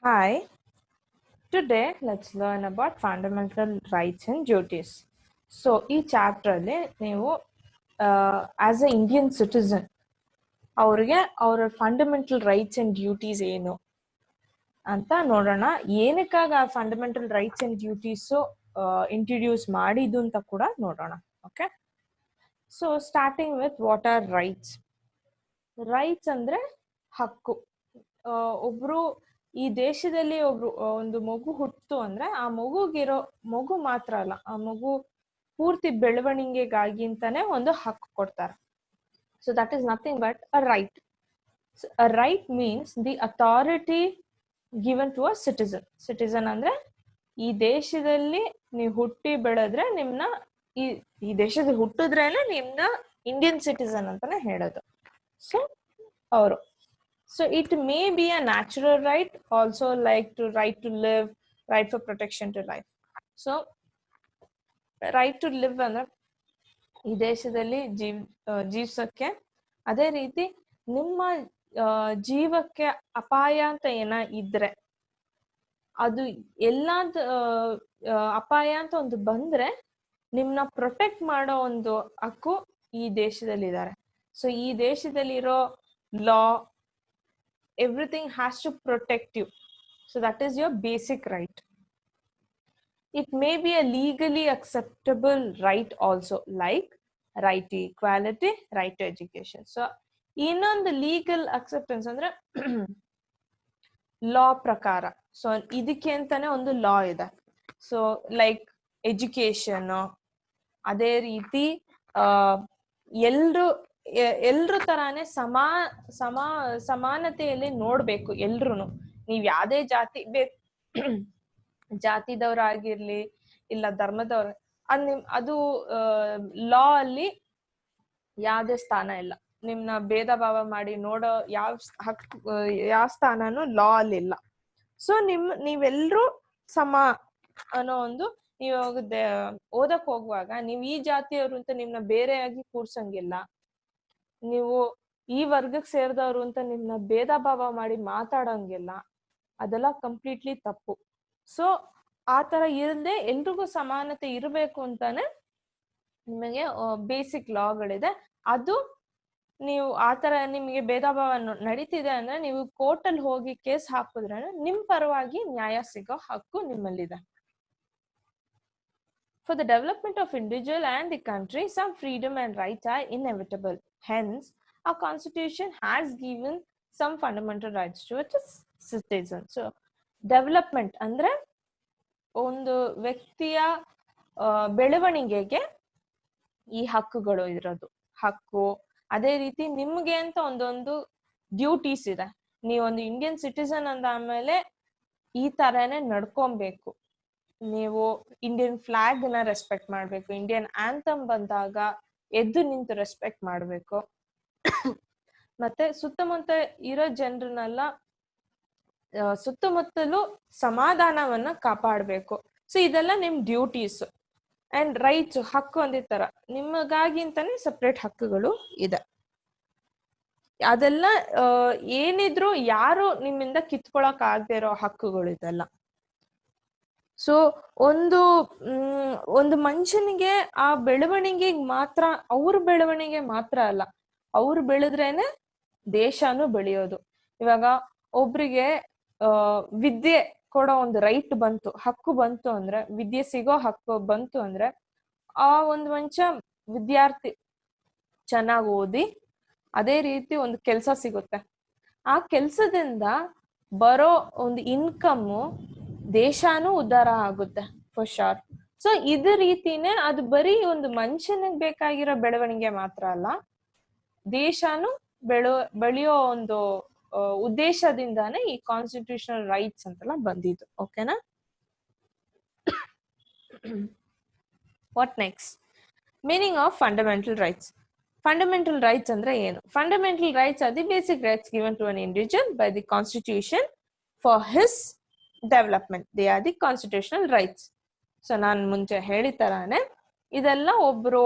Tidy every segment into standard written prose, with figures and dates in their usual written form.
Hi, today let's learn about fundamental rights and duties. So, ಈ ಚಾಪ್ಟ್ರಲ್ಲಿ ನೀವು as a Indian citizen ಅವ್ರಿಗೆ ಅವರ fundamental rights and duties ಏನು ಅಂತ ನೋಡೋಣ. ಏನಕ್ಕಾಗ ಆ fundamental rights and duties introduce ಮಾಡಿದ್ದು ಅಂತ ಕೂಡ ನೋಡೋಣ. Okay, so starting with what are rights. Rights ಅಂದ್ರೆ ಹಕ್ಕು. ಒಬ್ರು ಈ ದೇಶದಲ್ಲಿ ಒಂದು ಮಗು ಹುಟ್ಟಿತು ಅಂದ್ರೆ ಆ ಮಗು ಮಾತ್ರ ಅಲ್ಲ, ಆ ಮಗು ಪೂರ್ತಿ ಬೆಳವಣಿಗೆಗಾಗಿ ಅಂತಾನೆ ಒಂದು ಹಕ್ಕು ಕೊಡ್ತಾರೆ. So that is nothing but a right. A right means the authority given to a citizen. Citizen ಅಂದ್ರೆ ಈ ದೇಶದಲ್ಲಿ ನೀವು ಹುಟ್ಟಿ ಬೆಳೆದ್ರೆ ನಿಮ್ನ ಈ ದೇಶದಲ್ಲಿ ಹುಟ್ಟಿದ್ರೇನೆ ನಿಮ್ನ ಇಂಡಿಯನ್ ಸಿಟಿಸನ್ ಅಂತಾನೆ ಹೇಳೋದು. ಸೊ ಅವರು So it may be a natural right, also like to right to live, right for protection to life. So right to live ಅಂದ್ರೆ ಈ ದೇಶದಲ್ಲಿ ಜೀವಿಸಕ್ಕೆ, ಅದೇ ರೀತಿ ನಿಮ್ಮ ಜೀವಕ್ಕೆ ಅಪಾಯ ಅಂತ ಇದ್ರೆ ಅದು ಅಪಾಯ ಅಂತ ಒಂದು ಬಂದ್ರೆ ನಿಮ್ನ ಪ್ರೊಟೆಕ್ಟ್ ಮಾಡೋ ಒಂದು ಹಕ್ಕು ಈ ದೇಶದಲ್ಲಿ ಇದ್ದಾರೆ. ಸೊ ಈ ದೇಶದಲ್ಲಿರೋ ಲಾ, everything has to protect you. So that is your basic right. It may be a legally acceptable right also, like right to equality, right to education. So ಇನ್ನೊಂದು legal acceptance ಅಂದ್ರೆ ಲಾ ಪ್ರಕಾರ. ಸೊ ಇದಕ್ಕೆ ಅಂತಾನೆ ಒಂದು ಲಾ ಇದೆ. So like education, ಅದೇ ರೀತಿ ಎಲ್ರು ತರಾನೇ ಸಮಾನತೆಯಲ್ಲಿ ನೋಡ್ಬೇಕು ಎಲ್ರುನು. ನೀವ್ ಯಾವ್ದೇ ಜಾತಿದವ್ರಾಗಿರ್ಲಿ ಇಲ್ಲ ಧರ್ಮದವ್ರ, ಅದು ಲಾ ಅಲ್ಲಿ ಯಾವ್ದೇ ಸ್ಥಾನ ಇಲ್ಲ. ನಿಮ್ನ ಭೇದ ಭಾವ ಮಾಡಿ ನೋಡೋ ಯಾವ ಸ್ಥಾನನೂ ಲಾ ಅಲ್ಲಿ ಇಲ್ಲ. ಸೊ ನೀವೆಲ್ರೂ ಸಮ ಅನ್ನೋ ಒಂದು, ನೀವು ಓದಕ್ ಹೋಗುವಾಗ ನೀವು ಈ ಜಾತಿಯವರು ಅಂತ ನಿಮ್ನ ಬೇರೆಯಾಗಿ ಕೂರ್ಸಂಗಿಲ್ಲ. ನೀವು ಈ ವರ್ಗಕ್ಕೆ ಸೇರಿದವರು ಅಂತ ನಿಮ್ನ ಭೇದ ಭಾವ ಮಾಡಿ ಮಾತಾಡಂಗಿಲ್ಲ. ಅದೆಲ್ಲ ಕಂಪ್ಲೀಟ್ಲಿ ತಪ್ಪು. ಸೊ ಆತರ ಇರದೆ ಎಲ್ರಿಗೂ ಸಮಾನತೆ ಇರಬೇಕು ಅಂತಾನೆ ನಿಮಗೆ ಬೇಸಿಕ್ ಲಾಗಳಿದೆ. ಅದು ನೀವು ಆತರ ನಿಮಗೆ ಭೇದ ಭಾವ ನಡೀತಿದೆ ಅಂದ್ರೆ ನೀವು ಕೋರ್ಟಲ್ಲಿ ಹೋಗಿ ಕೇಸ್ ಹಾಕಿದ್ರೆ ನಿಮ್ ಪರವಾಗಿ ನ್ಯಾಯ ಸಿಗೋ ಹಕ್ಕು ನಿಮ್ಮಲ್ಲಿದೆ. For the development of individual and the country, some freedom and rights are inevitable. Hence, our constitution has given some fundamental rights to its citizens. So, development ಅಂದ್ರೆ ಒಂದು ವ್ಯಕ್ತಿಯ ಬೆಳವಣಿಗೆಗೆ ಈ ಹಕ್ಕುಗಳು ಇರೋದು. ಹಕ್ಕು, ಅದೇ ರೀತಿ ನಿಮ್ಗೆ ಅಂತ ಒಂದೊಂದು ಡ್ಯೂಟೀಸ್ ಇದೆ. ನೀವೊಂದು ಇಂಡಿಯನ್ ಸಿಟಿಸನ್ ಅಂದ ಆಮೇಲೆ ಈ ತರನೇ ನಡ್ಕೊಬೇಕು. ನೀವು ಇಂಡಿಯನ್ ಫ್ಲಾಗ್ ನ ರೆಸ್ಪೆಕ್ಟ್ ಮಾಡ್ಬೇಕು. ಇಂಡಿಯನ್ ಆಂಥಮ್ ಬಂದಾಗ ಎದ್ದು ನಿಂತು ರೆಸ್ಪೆಕ್ಟ್ ಮಾಡ್ಬೇಕು. ಮತ್ತೆ ಸುತ್ತಮುತ್ತ ಇರೋ ಜನರನ್ನೆಲ್ಲ ಸುತ್ತಮುತ್ತಲು ಸಮಾಧಾನವನ್ನ ಕಾಪಾಡ್ಬೇಕು. ಸೊ ಇದೆಲ್ಲ ನಿಮ್ ಡ್ಯೂಟೀಸ್. ಅಂಡ್ ರೈಟ್ಸ್, ಹಕ್ಕು ಅಂದಿರ್ತಾರ, ನಿಮಗಾಗಿ ಅಂತಾನೆ ಸಪ್ರೇಟ್ ಹಕ್ಕುಗಳು ಇದೆ. ಅದೆಲ್ಲ ಏನಿದ್ರು ಯಾರು ನಿಮ್ಮಿಂದ ಕಿತ್ಕೊಳಕ್ ಆಗದೆ ಇರೋ ಹಕ್ಕುಗಳು ಇದೆಲ್ಲ. ಸೊ ಒಂದು ಮನುಷ್ಯನಿಗೆ ಆ ಬೆಳವಣಿಗೆಗೆ ಮಾತ್ರ, ಅವ್ರ ಬೆಳವಣಿಗೆ ಮಾತ್ರ ಅಲ್ಲ, ಅವ್ರು ಬೆಳೆದ್ರೇನೆ ದೇಶನೂ ಬೆಳೆಯೋದು. ಇವಾಗ ಒಬ್ರಿಗೆ ವಿದ್ಯೆ ಕೊಡೋ ಒಂದು ರೈಟ್ ಬಂತು, ಹಕ್ಕು ಬಂತು ಅಂದ್ರೆ, ವಿದ್ಯೆ ಸಿಗೋ ಹಕ್ಕು ಬಂತು ಅಂದ್ರೆ ಆ ಒಂದು ಮನುಷ್ಯ ವಿದ್ಯಾರ್ಥಿ ಚೆನ್ನಾಗಿ ಓದಿ ಅದೇ ರೀತಿ ಒಂದು ಕೆಲ್ಸ ಸಿಗುತ್ತೆ. ಆ ಕೆಲ್ಸದಿಂದ ಬರೋ ಒಂದು ಇನ್ಕಮ್ಮು ದೇಶನೂ ಉದ್ಧಾರ ಆಗುತ್ತೆ ಫಾರ್ ಶೋರ್. ಸೊ ಇದೇ ರೀತಿನೇ ಅದು ಬರೀ ಒಂದು ಮನುಷ್ಯನಿಗೆ ಬೇಕಾಗಿರೋ ಬೆಳವಣಿಗೆ ಮಾತ್ರ ಅಲ್ಲ, ದೇಶನೂ ಬೆಳೆಯೋ ಒಂದು ಉದ್ದೇಶದಿಂದಾನೇ ಈ ಕಾನ್ಸ್ಟಿಟ್ಯೂಷನಲ್ ರೈಟ್ಸ್ ಅಂತೆಲ್ಲ ಬಂದಿದ್ದು. ಓಕೆನಾ? What next? Meaning of fundamental rights. Fundamental rights ಅಂದ್ರೆ ಏನು? Fundamental rights are the basic rights given to an individual by the constitution for his development. They are the constitutional rights. So ನಾನು ಮುಂಚೆ ಹೇಳಿತರಾನೆ ಇದೆಲ್ಲ ಒಬ್ರು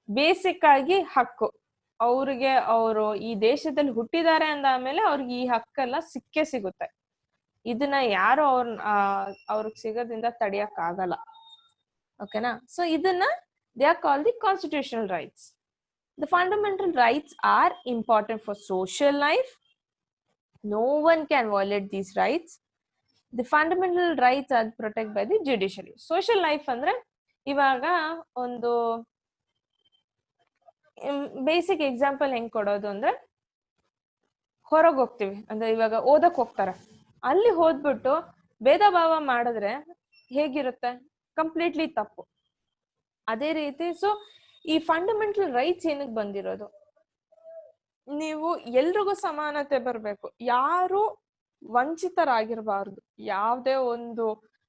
basic ಆಗಿ ಹಕ್ಕು. ಅವರು ಈ ದೇಶದಲ್ಲಿ ಹುಟ್ಟಿದ್ದಾರೆ ಅಂದಾದ್ಮೇಲೆ ಅವ್ರಿಗೆ ಈ ಹಕ್ಕೆಲ್ಲ ಸಿಕ್ಕೇ ಸಿಗುತ್ತೆ. ಇದನ್ನ ಯಾರು ಅವ್ರಿಗೆ ಸಿಗೋದ್ರಿಂದ ತಡಿಯಕ್ ಆಗಲ್ಲ. ಓಕೆನಾ? ಸೊ ಇದನ್ನ they are called the constitutional rights. The fundamental rights are important for social life. No one can violate these rights. The fundamental rights are protected by the judiciary. Social life ಅಂದ್ರೆ ಇವಾಗ ಒಂದು basic example ಹೆಂಗ್ ಕೊಡೋದು ಅಂದ್ರೆ, ಹೊರಗೆ ಹೋಗ್ತೀವಿ ಅಂದ್ರೆ ಇವಾಗ ಓದಕ್ ಹೋಗ್ತಾರೆ, ಅಲ್ಲಿ ಹೋದ್ಬಿಟ್ಟು ಭೇದ ಭಾವ ಮಾಡಿದ್ರೆ ಹೇಗಿರುತ್ತೆ? ಕಂಪ್ಲೀಟ್ಲಿ ತಪ್ಪು. ಅದೇ ರೀತಿ ಸೊ ಈ ಫಂಡಮೆಂಟಲ್ ರೈಟ್ಸ್ ಏನಕ್ಕೆ ಬಂದಿರೋದು? ನೀವು ಎಲ್ರಿಗೂ ಸಮಾನತೆ ಬರ್ಬೇಕು, ಯಾರು ವಂಚಿತರಾಗಿರ್ಬಾರ್ದು ಯಾವ್ದೇ ಒಂದು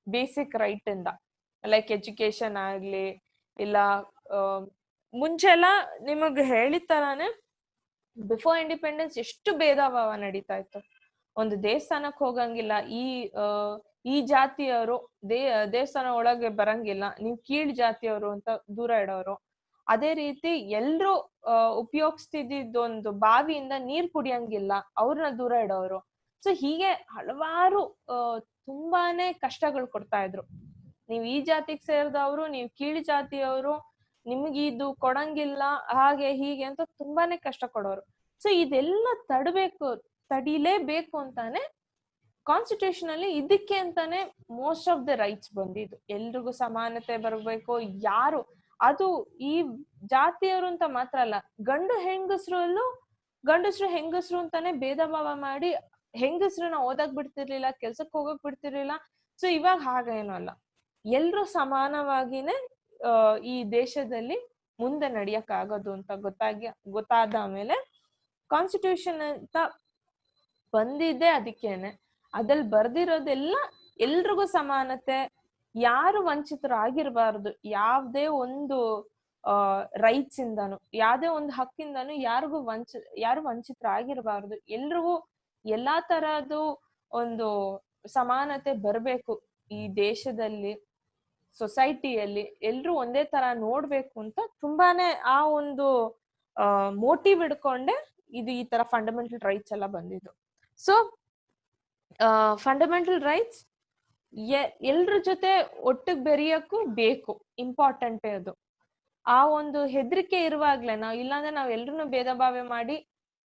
ಬೇಸಿಕ್ ರೈಟ್ ಇಂದ. ಲೈಕ್ ಎಜುಕೇಶನ್ ಆಗ್ಲಿ, ಇಲ್ಲ ಮುಂಚೆಲ್ಲ ನಿಮಗ್ ಹೇಳಿದ ತರಾನೇ ಬಿಫೋರ್ ಇಂಡಿಪೆಂಡೆನ್ಸ್ ಎಷ್ಟು ಭೇದ ಭಾವ ನಡೀತಾ ಇತ್ತು. ಒಂದು ದೇವಸ್ಥಾನಕ್ ಹೋಗಂಗಿಲ್ಲ, ಈ ಜಾತಿಯವರು ದೇವಸ್ಥಾನ ಒಳಗೆ ಬರಂಗಿಲ್ಲ, ನೀವು ಕೀಳ್ ಜಾತಿಯವರು ಅಂತ ದೂರ ಇಡೋರು. ಅದೇ ರೀತಿ ಎಲ್ರು ಉಪಯೋಗಿಸ್ತಿದ್ದೊಂದು ಬಾವಿಯಿಂದ ನೀರ್ ಕುಡಿಯಂಗಿಲ್ಲ, ಅವ್ರನ್ನ ದೂರ ಇಡೋರು. ಸೊ ಹೀಗೆ ಹಲವಾರು ತುಂಬಾನೇ ಕಷ್ಟಗಳು ಕೊಡ್ತಾ ಇದ್ರು. ನೀವ್ ಈ ಜಾತಿಗೆ ಸೇರಿದವರು, ನೀವು ಕೀಳ್ ಜಾತಿಯವರು, ನಿಮ್ಗೆ ಇದು ಕೊಡಂಗಿಲ್ಲ, ಹಾಗೆ ಹೀಗೆ ಅಂತ ತುಂಬಾನೇ ಕಷ್ಟ ಕೊಡೋರು. ಸೊ ಇದೆಲ್ಲ ತಡಿಲೇಬೇಕು ಅಂತಾನೆ ಕಾನ್ಸ್ಟಿಟ್ಯೂಷನ್ ಅಲ್ಲಿ ಇದಕ್ಕೆ ಅಂತಾನೆ ಮೋಸ್ಟ್ ಆಫ್ ದ ರೈಟ್ಸ್ ಬಂದಿದ್ದು. ಎಲ್ರಿಗೂ ಸಮಾನತೆ ಬರ್ಬೇಕು, ಯಾರು ಅದು ಈ ಜಾತಿಯವರು ಅಂತ ಮಾತ್ರ ಅಲ್ಲ, ಗಂಡಸ್ರು ಹೆಂಗಸ್ರು ಅಂತಾನೆ ಭೇದ ಭಾವ ಮಾಡಿ ಹೆಂಗಸ್ರನ್ನ ಓದಕ್ ಬಿಡ್ತಿರ್ಲಿಲ್ಲ, ಕೆಲ್ಸಕ್ ಹೋಗಕ್ ಬಿಡ್ತಿರ್ಲಿಲ್ಲ. ಸೊ ಇವಾಗ ಹಾಗೇನು ಅಲ್ಲ, ಎಲ್ರು ಸಮಾನವಾಗಿನೇ ಈ ದೇಶದಲ್ಲಿ ಮುಂದೆ ನಡಿಯಕ್ ಆಗೋದು ಅಂತ ಗೊತ್ತಾದ ಆಮೇಲೆ ಕಾನ್ಸ್ಟಿಟ್ಯೂಷನ್ ಅಂತ ಬಂದಿದ್ದೆ ಅದಕ್ಕೇನೆ. ಅದ್ರಲ್ಲಿ ಬರ್ದಿರೋದೆಲ್ಲ ಎಲ್ರಿಗೂ ಸಮಾನತೆ, ಯಾರು ವಂಚಿತರಾಗಿರ್ಬಾರ್ದು, ಯಾವ್ದೇ ಒಂದು ರೈಟ್ಸ್ ಇಂದಾನು, ಯಾವ್ದೇ ಒಂದು ಹಕ್ಕಿಂದಾನು ಯಾರು ವಂಚಿತರಾಗಿರ್ಬಾರ್ದು, ಎಲ್ರಿಗೂ ಎಲ್ಲಾ ತರದ್ದು ಒಂದು ಸಮಾನತೆ ಬರ್ಬೇಕು ಈ ದೇಶದಲ್ಲಿ, ಸೊಸೈಟಿಯಲ್ಲಿ ಎಲ್ರು ಒಂದೇ ತರ ನೋಡ್ಬೇಕು ಅಂತ ತುಂಬಾನೇ ಆ ಒಂದು ಮೋಟಿವ್ ಇಡ್ಕೊಂಡೆ ಇದು ಈ ತರ ಫಂಡಮೆಂಟಲ್ ರೈಟ್ಸ್ ಎಲ್ಲ ಬಂದಿದ್ದು. ಸೊ ಫಂಡಮೆಂಟಲ್ ರೈಟ್ಸ್ ಎಲ್ರ ಜೊತೆ ಒಟ್ಟಿಗೆ ಬೆರೆಯಕ್ಕೂ ಬೇಕು, ಇಂಪಾರ್ಟೆಂಟೇ ಅದು. ಆ ಒಂದು ಹೆದರಿಕೆ ಇರುವಾಗ್ಲೇ ಇಲ್ಲಾಂದ್ರೆ ನಾವ್ ಎಲ್ರನ್ನೂ ಭೇದ ಭಾವ ಮಾಡಿ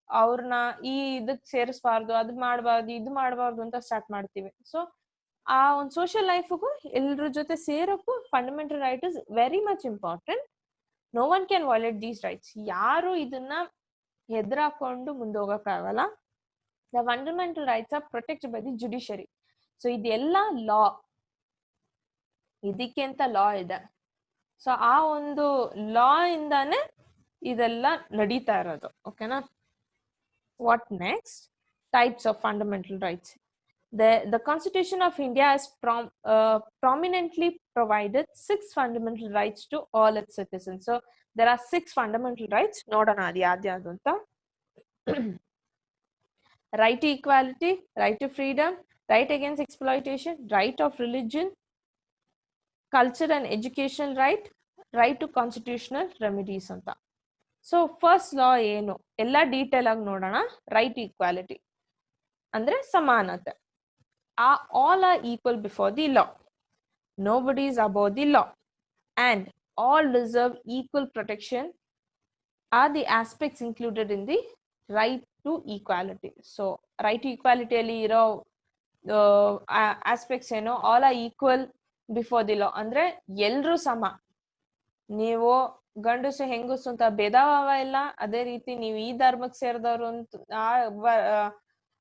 ಅವ್ರನ್ನ ಈ ಇದಕ್ ಸೇರಿಸಬಾರ್ದು, ಅದ್ ಮಾಡ್ಬಾರ್ದು, ಇದು ಮಾಡ್ಬಾರ್ದು ಅಂತ ಸ್ಟಾರ್ಟ್ ಮಾಡ್ತೀವಿ. ಸೊ ಆ ಒಂದು ಸೋಷಿಯಲ್ ಲೈಫ್ಗೂ ಎಲ್ರ ಜೊತೆ ಸೇರಕ್ಕೂ fundamental right is very much important. No one can violate these rights. ಯಾರು ಇದನ್ನ ಹೆದರಾಕೊಂಡು ಮುಂದೋಗಕ್ಕಾಗಲ್ಲ. The fundamental rights are protected by the judiciary. So ಇದೆಲ್ಲ ಲಾ, ಇದಕ್ಕೆ ಅಂತ ಲಾ ಇದೆ. ಸೊ ಆ ಒಂದು ಲಾ ಇಂದಾನೆ ಇದೆಲ್ಲ ನಡೀತಾ ಇರೋದು. ಓಕೆನಾ? What next? Types of fundamental rights. The Constitution of India has prominently provided 6 fundamental rights to all its citizens. So there are 6 fundamental rights. Nodana adi yadyadu anta. Right to equality, right to freedom, right against exploitation, right of religion, culture and educational right, right to constitutional remedies anta. So first law ಏನು ಎಲ್ಲ detail ಆಗಿ ನೋಡೋಣ. Right to equality ಅಂದ್ರೆ ಸಮಾನತೆ. All are equal before the law. Nobody is above the law, and all deserve equal protection are the aspects included in the right to equality. So right to equality ಅಲ್ಲಿ ಇರೋ aspects ಏನು, all are equal before the law ಅಂದ್ರೆ ಎಲ್ರೂ ಸಮ. ನೀವು ಗಂಡಸು ಹೆಂಗಸು ಅಂತ ಭೇದ ಭಾವ ಇಲ್ಲ. ಅದೇ ರೀತಿ ನೀವು ಈ ಧರ್ಮಕ್ಕೆ ಸೇರಿದವರು ಅಂತ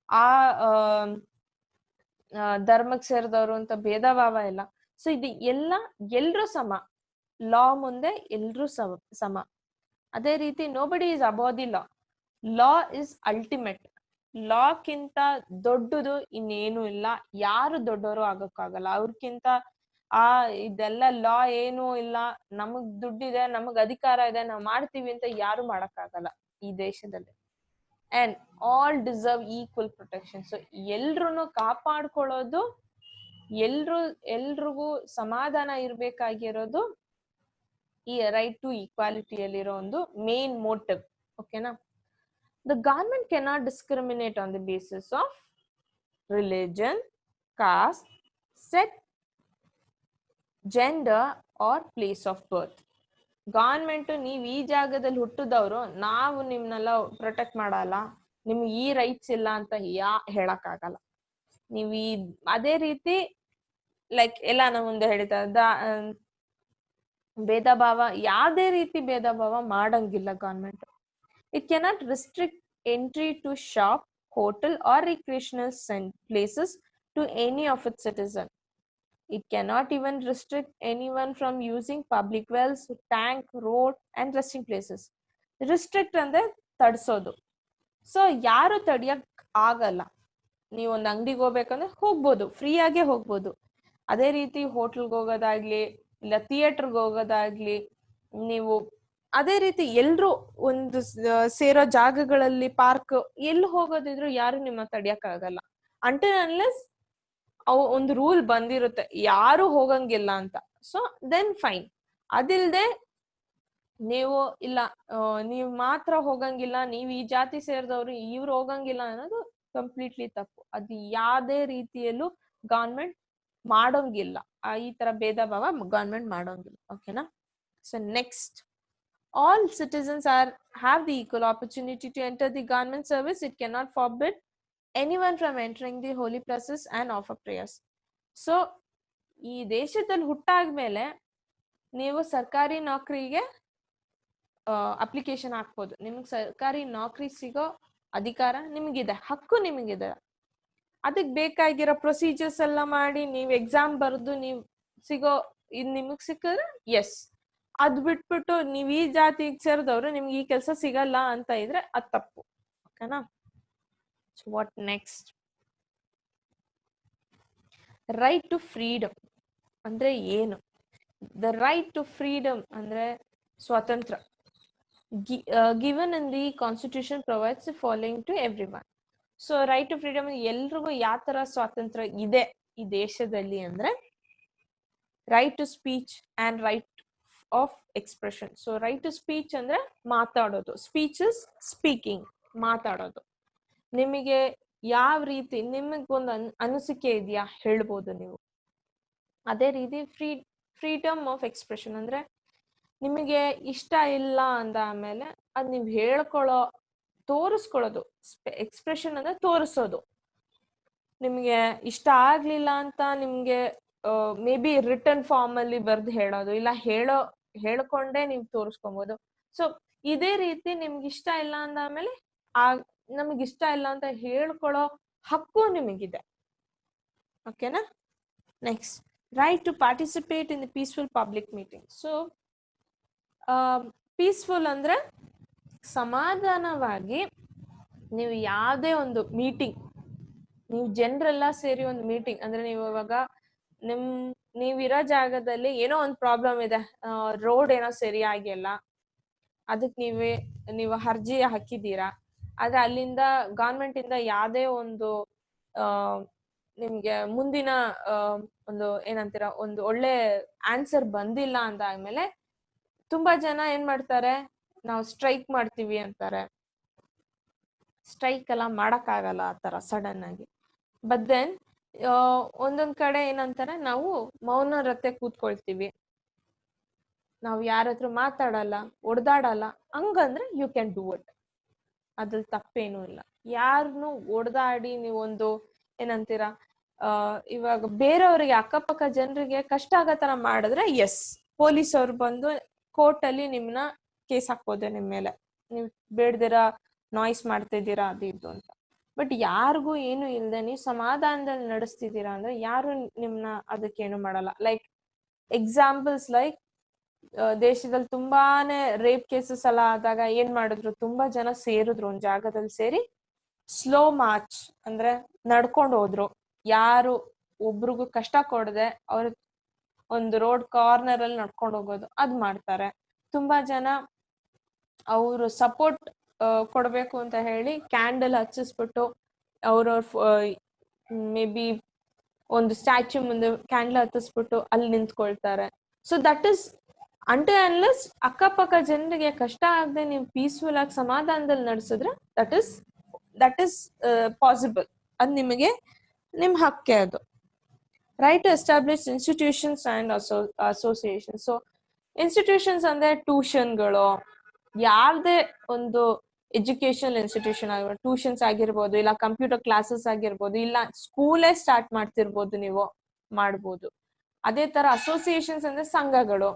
ಆ ಧರ್ಮಕ್ಕೆ ಸೇರಿದವರು ಅಂತ ಭೇದ ಭಾವ ಇಲ್ಲ. ಸೊ ಇದು ಎಲ್ರೂ ಸಮ, ಲಾ ಮುಂದೆ ಎಲ್ರೂ ಸಮ. ಅದೇ ರೀತಿ nobody is above the law. Law is ultimate. ಲಾಕ್ಕಿಂತ ದೊಡ್ಡದು ಇನ್ನೇನು ಇಲ್ಲ. ಯಾರು ದೊಡ್ಡವರು ಆಗಕ್ಕಾಗಲ್ಲ ಅವ್ರಕ್ಕಿಂತ. ಇದೆಲ್ಲ ಲಾ ಏನೂ ಇಲ್ಲ, ನಮಗ್ ದುಡ್ಡಿದೆ, ನಮಗ್ ಅಧಿಕಾರ ಇದೆ, ನಾವ್ ಮಾಡ್ತೀವಿ ಅಂತ ಯಾರು ಮಾಡಕ್ಕಾಗಲ್ಲ ಈ ದೇಶದಲ್ಲಿ. And all deserve equal protection. So ಎಲ್ರೂ ಕಾಪಾಡ್ಕೊಳ್ಳೋದು, ಎಲ್ರಿಗೂ ಸಮಾಧಾನ ಇರ್ಬೇಕಾಗಿರೋದು ಈ ರೈಟ್ ಟು ಈಕ್ವಾಲಿಟಿಯಲ್ಲಿರೋ ಒಂದು ಮೇನ್ ಮೋಟಿವ್. ಓಕೆನಾ? The government cannot discriminate on the basis of religion, caste, sex, gender or place of birth. Government ನೀವ್ ಈ ಜಾಗದಲ್ಲಿ ಹುಟ್ಟಿದವರು ನಾವು ನಿಮ್ನೆಲ್ಲ ಪ್ರೊಟೆಕ್ಟ್ ಮಾಡಲ್ಲ, ನಿಮ್ಗೆ ಈ ರೈಟ್ಸ್ ಇಲ್ಲ ಅಂತ ಹೇಳಕ್ ಆಗಲ್ಲ. ನೀವ್ ಈ ಅದೇ ರೀತಿ ಲೈಕ್ ಎಲ್ಲ ನಮ್ಮ ಮುಂದೆ ಹೇಳಿದ ಭೇದ ಭಾವ, ಯಾವ್ದೇ ರೀತಿ ಭೇದ ಭಾವ ಮಾಡಂಗಿಲ್ಲ government. It cannot restrict entry to shop, hotel or recreational places to any of its citizens. It cannot even restrict anyone from using public wells, tank, road and resting places. Restrict ಅಂದ್ರೆ ತಡ್ಸೋದು. So ಯಾರು ತಡಿಯಕ್ ಆಗಲ್ಲ. ನೀವು ಒಂದು ಅಂಗಡಿಗೆ ಹೋಗ್ಬೇಕಂದ್ರೆ ಹೋಗ್ಬೋದು, free ಆಗೇ ಹೋಗ್ಬೋದು. ಅದೇ ರೀತಿ ಹೋಟೆಲ್ಗೆ ಹೋಗೋದಾಗ್ಲಿ, ಇಲ್ಲ ಥಿಯೇಟರ್ಗೆ ಹೋಗೋದಾಗ್ಲಿ, ನೀವು ಅದೇ ರೀತಿ ಎಲ್ರು ಒಂದು ಸೇರೋ ಜಾಗಗಳಲ್ಲಿ, ಪಾರ್ಕ್ ಎಲ್ಲಿ ಹೋಗೋದಿದ್ರು ಯಾರು ನಿಮ್ಮ ತಡಿಯಕ್ ಆಗಲ್ಲ. ಅಂಟಿಲ್ ಅನ್ಲೆಸ್ ಅವು ಒಂದು ರೂಲ್ ಬಂದಿರುತ್ತೆ ಯಾರು ಹೋಗಂಗಿಲ್ಲ ಅಂತ. So then fine. ಅದಿಲ್ದೆ ನೀವು ಇಲ್ಲ ನೀವು ಮಾತ್ರ ಹೋಗಂಗಿಲ್ಲ, ನೀವು ಈ ಜಾತಿ ಸೇರಿದವ್ರು ಇವ್ರು ಹೋಗಂಗಿಲ್ಲ ಅನ್ನೋದು ಕಂಪ್ಲೀಟ್ಲಿ ತಪ್ಪು. ಅದು ಯಾವ್ದೇ ರೀತಿಯಲ್ಲೂ ಗವರ್ಮೆಂಟ್ ಮಾಡೋಂಗಿಲ್ಲ. ಈ ತರ ಭೇದ ಭಾವ ಗವರ್ಮೆಂಟ್ ಮಾಡೋಂಗಿಲ್ಲ. ಓಕೆನಾ? So next, all citizens have the equal opportunity to enter the government service. It cannot forbid anyone from entering the holy places and offer prayers. So ಈ ದೇಶದಲ್ಲಿ ಹುಟ್ಟಾದ್ಮೇಲೆ ನೀವು ಸರ್ಕಾರಿ ನೌಕರಿಗೆ ಅಪ್ಲಿಕೇಶನ್ ಹಾಕ್ಬೋದು. ನಿಮ್ಗೆ ಸರ್ಕಾರಿ ನೌಕರಿ ಸಿಗೋ ಅಧಿಕಾರ ನಿಮಗಿದೆ, ಹಕ್ಕು ನಿಮಗಿದೆ. ಅದಕ್ಕೆ ಬೇಕಾಗಿರೋ ಪ್ರೊಸೀಜರ್ಸ್ ಎಲ್ಲ ಮಾಡಿ ನೀವು ಎಕ್ಸಾಮ್ ಬರೆದು ನೀವು ನಿಮಗ್ ಸಿಕ್ಕಿದ್ರೆ ಎಸ್. ಅದ್ ಬಿಟ್ಬಿಟ್ಟು ನೀವ್ ಈ ಜಾತಿಗೆ ಸೇರಿದವ್ರು ನಿಮ್ಗೆ ಈ ಕೆಲಸ ಸಿಗಲ್ಲ ಅಂತ ಇದ್ರೆ ಅದ್ ತಪ್ಪು. ಓಕೆನಾ? What next? Right to freedom ಅಂದ್ರೆ ಏನು? ದ ರೈಟ್ ಟು ಫ್ರೀಡಮ್ ಅಂದ್ರೆ ಸ್ವಾತಂತ್ರ್ಯ. Given in the constitution provides the following to everyone. So right to freedom ಎಲ್ರಿಗೂ ಯಾವ ತರ ಸ್ವಾತಂತ್ರ್ಯ ಇದೆ ಈ ದೇಶದಲ್ಲಿ ಅಂದ್ರೆ, right to speech and right of expression. So right to speech ಅಂದ್ರೆ ಮಾತಾಡೋದು. ಸ್ಪೀಚ್ ಇಸ್ ಸ್ಪೀಕಿಂಗ್, ಮಾತಾಡೋದು. ನಿಮಗೆ ಯಾವ ರೀತಿ ನಿಮಗೊಂದು ಅನಿಸಿಕೆ ಇದೆಯಾ ಹೇಳ್ಬೋದು ನೀವು. ಅದೇ ರೀತಿ ಫ್ರೀಡಮ್ ಆಫ್ ಎಕ್ಸ್ಪ್ರೆಷನ್ ಅಂದ್ರೆ ನಿಮಗೆ ಇಷ್ಟ ಇಲ್ಲ ಅಂದಾದ್ಮೇಲೆ ಅದ್ ನೀವ್ ತೋರಿಸ್ಕೊಳ್ಳೋದು. ಎಕ್ಸ್ಪ್ರೆಷನ್ ಅಂದ್ರೆ ತೋರಿಸೋದು. ನಿಮ್ಗೆ ಇಷ್ಟ ಆಗ್ಲಿಲ್ಲ ಅಂತ ನಿಮ್ಗೆ ಮೇ ಬಿ ರಿಟರ್ನ್ ಫಾರ್ಮ್ ಅಲ್ಲಿ ಬರ್ದು ಹೇಳೋದು, ಇಲ್ಲ ಹೇಳ್ಕೊಂಡೇ ನೀವು ತೋರಿಸ್ಕೊಬಹುದು. ಸೊ ಇದೇ ರೀತಿ ನಿಮ್ಗೆ ಇಷ್ಟ ಇಲ್ಲ ಅಂದಾದ್ಮೇಲೆ ನಮಗಿಷ್ಟ ಇಲ್ಲ ಅಂತ ಹೇಳ್ಕೊಳ್ಳೋ ಹಕ್ಕು ನಿಮಗಿದೆ. ಓಕೆನಾ? Next, right to participate in the peaceful public meeting. So peaceful ಅಂದ್ರೆ ಸಮಾಧಾನವಾಗಿ ನೀವು ಯಾವುದೇ ಒಂದು ಮೀಟಿಂಗ್, ನೀವು ಜನರೆಲ್ಲ ಸೇರಿ ಒಂದು ಮೀಟಿಂಗ್ ಅಂದ್ರೆ, ನೀವು ಇವಾಗ ನೀವಿರೋ ಜಾಗದಲ್ಲಿ ಏನೋ ಒಂದು ಪ್ರಾಬ್ಲಮ್ ಇದೆ, ರೋಡ್ ಏನೋ ಸರಿಯಾಗಿಲ್ಲ, ಅದಕ್ಕೆ ನೀವು ಅರ್ಜಿ ಹಾಕಿದ್ದೀರಾ, ಆದ್ರೆ ಅಲ್ಲಿಂದ ಗವರ್ಮೆಂಟ್ ಇಂದ ಯಾವ್ದೇ ಒಂದು ನಿಮ್ಗೆ ಮುಂದಿನ ಒಂದು ಏನಂತೀರ ಒಂದು ಒಳ್ಳೆ ಆನ್ಸರ್ ಬಂದಿಲ್ಲ ಅಂದಾದ್ಮೇಲೆ ತುಂಬಾ ಜನ ಏನ್ ಮಾಡ್ತಾರೆ, ನಾವು ಸ್ಟ್ರೈಕ್ ಮಾಡ್ತೀವಿ ಅಂತಾರೆ. ಸ್ಟ್ರೈಕ್ ಎಲ್ಲ ಮಾಡಕ್ ಆಗಲ್ಲ ಆ ತರ ಸಡನ್ ಆಗಿ. ಬಟ್ ದೆನ್ ಒಂದೊಂದ್ ಕಡೆ ಏನಂತಾರೆ, ನಾವು ಮೌನವ್ರತೆ ಕೂತ್ಕೊಳ್ತೀವಿ, ನಾವು ಯಾರ ಹತ್ರ ಮಾತಾಡಲ್ಲ, ಒಡ್ದಾಡಲ್ಲ, ಹಂಗಂದ್ರೆ ಯು ಕ್ಯಾನ್ ಡೂ ಇಟ್. ಅದ್ರಲ್ಲಿ ತಪ್ಪೇನೂ ಇಲ್ಲ. ಯಾರನ್ನು ಒಡ್ದಾಡಿ ನೀವೊಂದು ಏನಂತೀರ ಇವಾಗ ಬೇರೆಯವ್ರಿಗೆ ಅಕ್ಕಪಕ್ಕ ಜನರಿಗೆ ಕಷ್ಟ ಆಗೋ ತರ ಮಾಡಿದ್ರೆ ಎಸ್, ಪೊಲೀಸ್ ಅವ್ರು ಬಂದು ಕೋರ್ಟ್ ಅಲ್ಲಿ ನಿಮ್ನ ಕೇಸ್ ಹಾಕ್ಬೋದು ನಿಮ್ ಮೇಲೆ, ನೀವು ಬೇಡ್ದಿರ ನಾಯ್ಸ್ ಮಾಡ್ತಿದ್ದೀರಾ ಅದು ಇದು ಅಂತ. ಬಟ್ ಯಾರಿಗೂ ಏನು ಇಲ್ಲದೆ ನೀವು ಸಮಾಧಾನದಲ್ಲಿ ನಡೆಸ್ತಿದ್ದೀರಾ ಅಂದ್ರೆ ಯಾರು ನಿಮ್ನ ಅದಕ್ಕೇನು ಮಾಡಲ್ಲ. ಲೈಕ್ ಎಕ್ಸಾಂಪಲ್ಸ್, ಲೈಕ್ ದೇಶದಲ್ಲಿ ತುಂಬಾನೇ ರೇಪ್ ಕೇಸಸ್ ಎಲ್ಲ ಆದಾಗ ಏನ್ ಮಾಡಿದ್ರು, ತುಂಬಾ ಜನ ಸೇರಿದ್ರು ಒಂದ್ ಜಾಗದಲ್ಲಿ ಸೇರಿ ಸ್ಲೋ ಮಾರ್ಚ್ ಅಂದ್ರೆ ನಡ್ಕೊಂಡು ಹೋದ್ರು. ಯಾರು ಒಬ್ರಿಗೂ ಕಷ್ಟ ಕೊಡದೆ ಅವ್ರ ಒಂದು ರೋಡ್ ಕಾರ್ನರ್ ಅಲ್ಲಿ ನಡ್ಕೊಂಡು ಹೋಗೋದು ಅದ್ ಮಾಡ್ತಾರೆ. ತುಂಬಾ ಜನ ಅವರು ಸಪೋರ್ಟ್ ಕೊಡ್ಬೇಕು ಅಂತ ಹೇಳಿ ಕ್ಯಾಂಡಲ್ ಹಚ್ಚಿಸ್ಬಿಟ್ಟು ಅವ್ರವ್ರ ಮೇ ಬಿ ಒಂದು ಸ್ಟ್ಯಾಚ್ಯೂ ಮುಂದೆ ಕ್ಯಾಂಡಲ್ ಹತ್ತಿಸ್ಬಿಟ್ಟು ಅಲ್ಲಿ ನಿಂತ್ಕೊಳ್ತಾರೆ. So that is until unless ಅಕ್ಕಪಕ್ಕ ಜನರಿಗೆ ಕಷ್ಟ ಆಗದೆ ನೀವು ಪೀಸ್ಫುಲ್ ಆಗಿ ಸಮಾಧಾನದಲ್ಲಿ ನಡೆಸಿದ್ರೆ ದಟ್ ಇಸ್ ಪಾಸಿಬಲ್. ಅದ್ ನಿಮಗೆ ನಿಮ್ ಹಕ್ಕೆ ಅದು. Right to establish institutions and association. So institutions ಅಂದ್ರೆ ಟ್ಯೂಷನ್ಗಳು, ಯಾವ್ದೇ ಒಂದು ಎಜುಕೇಶನಲ್ ಇನ್ಸ್ಟಿಟ್ಯೂಷನ್ ಆಗಿರ್ಬೋದು, ಟ್ಯೂಷನ್ಸ್ ಆಗಿರ್ಬೋದು, ಇಲ್ಲ ಕಂಪ್ಯೂಟರ್ ಕ್ಲಾಸಸ್ ಆಗಿರ್ಬೋದು, ಇಲ್ಲ ಸ್ಕೂಲೇ ಸ್ಟಾರ್ಟ್ ಮಾಡ್ತಿರ್ಬೋದು, ನೀವು ಮಾಡ್ಬೋದು. ಅದೇ ತರ ಅಸೋಸಿಯೇಷನ್ಸ್ ಅಂದ್ರೆ ಸಂಘಗಳು.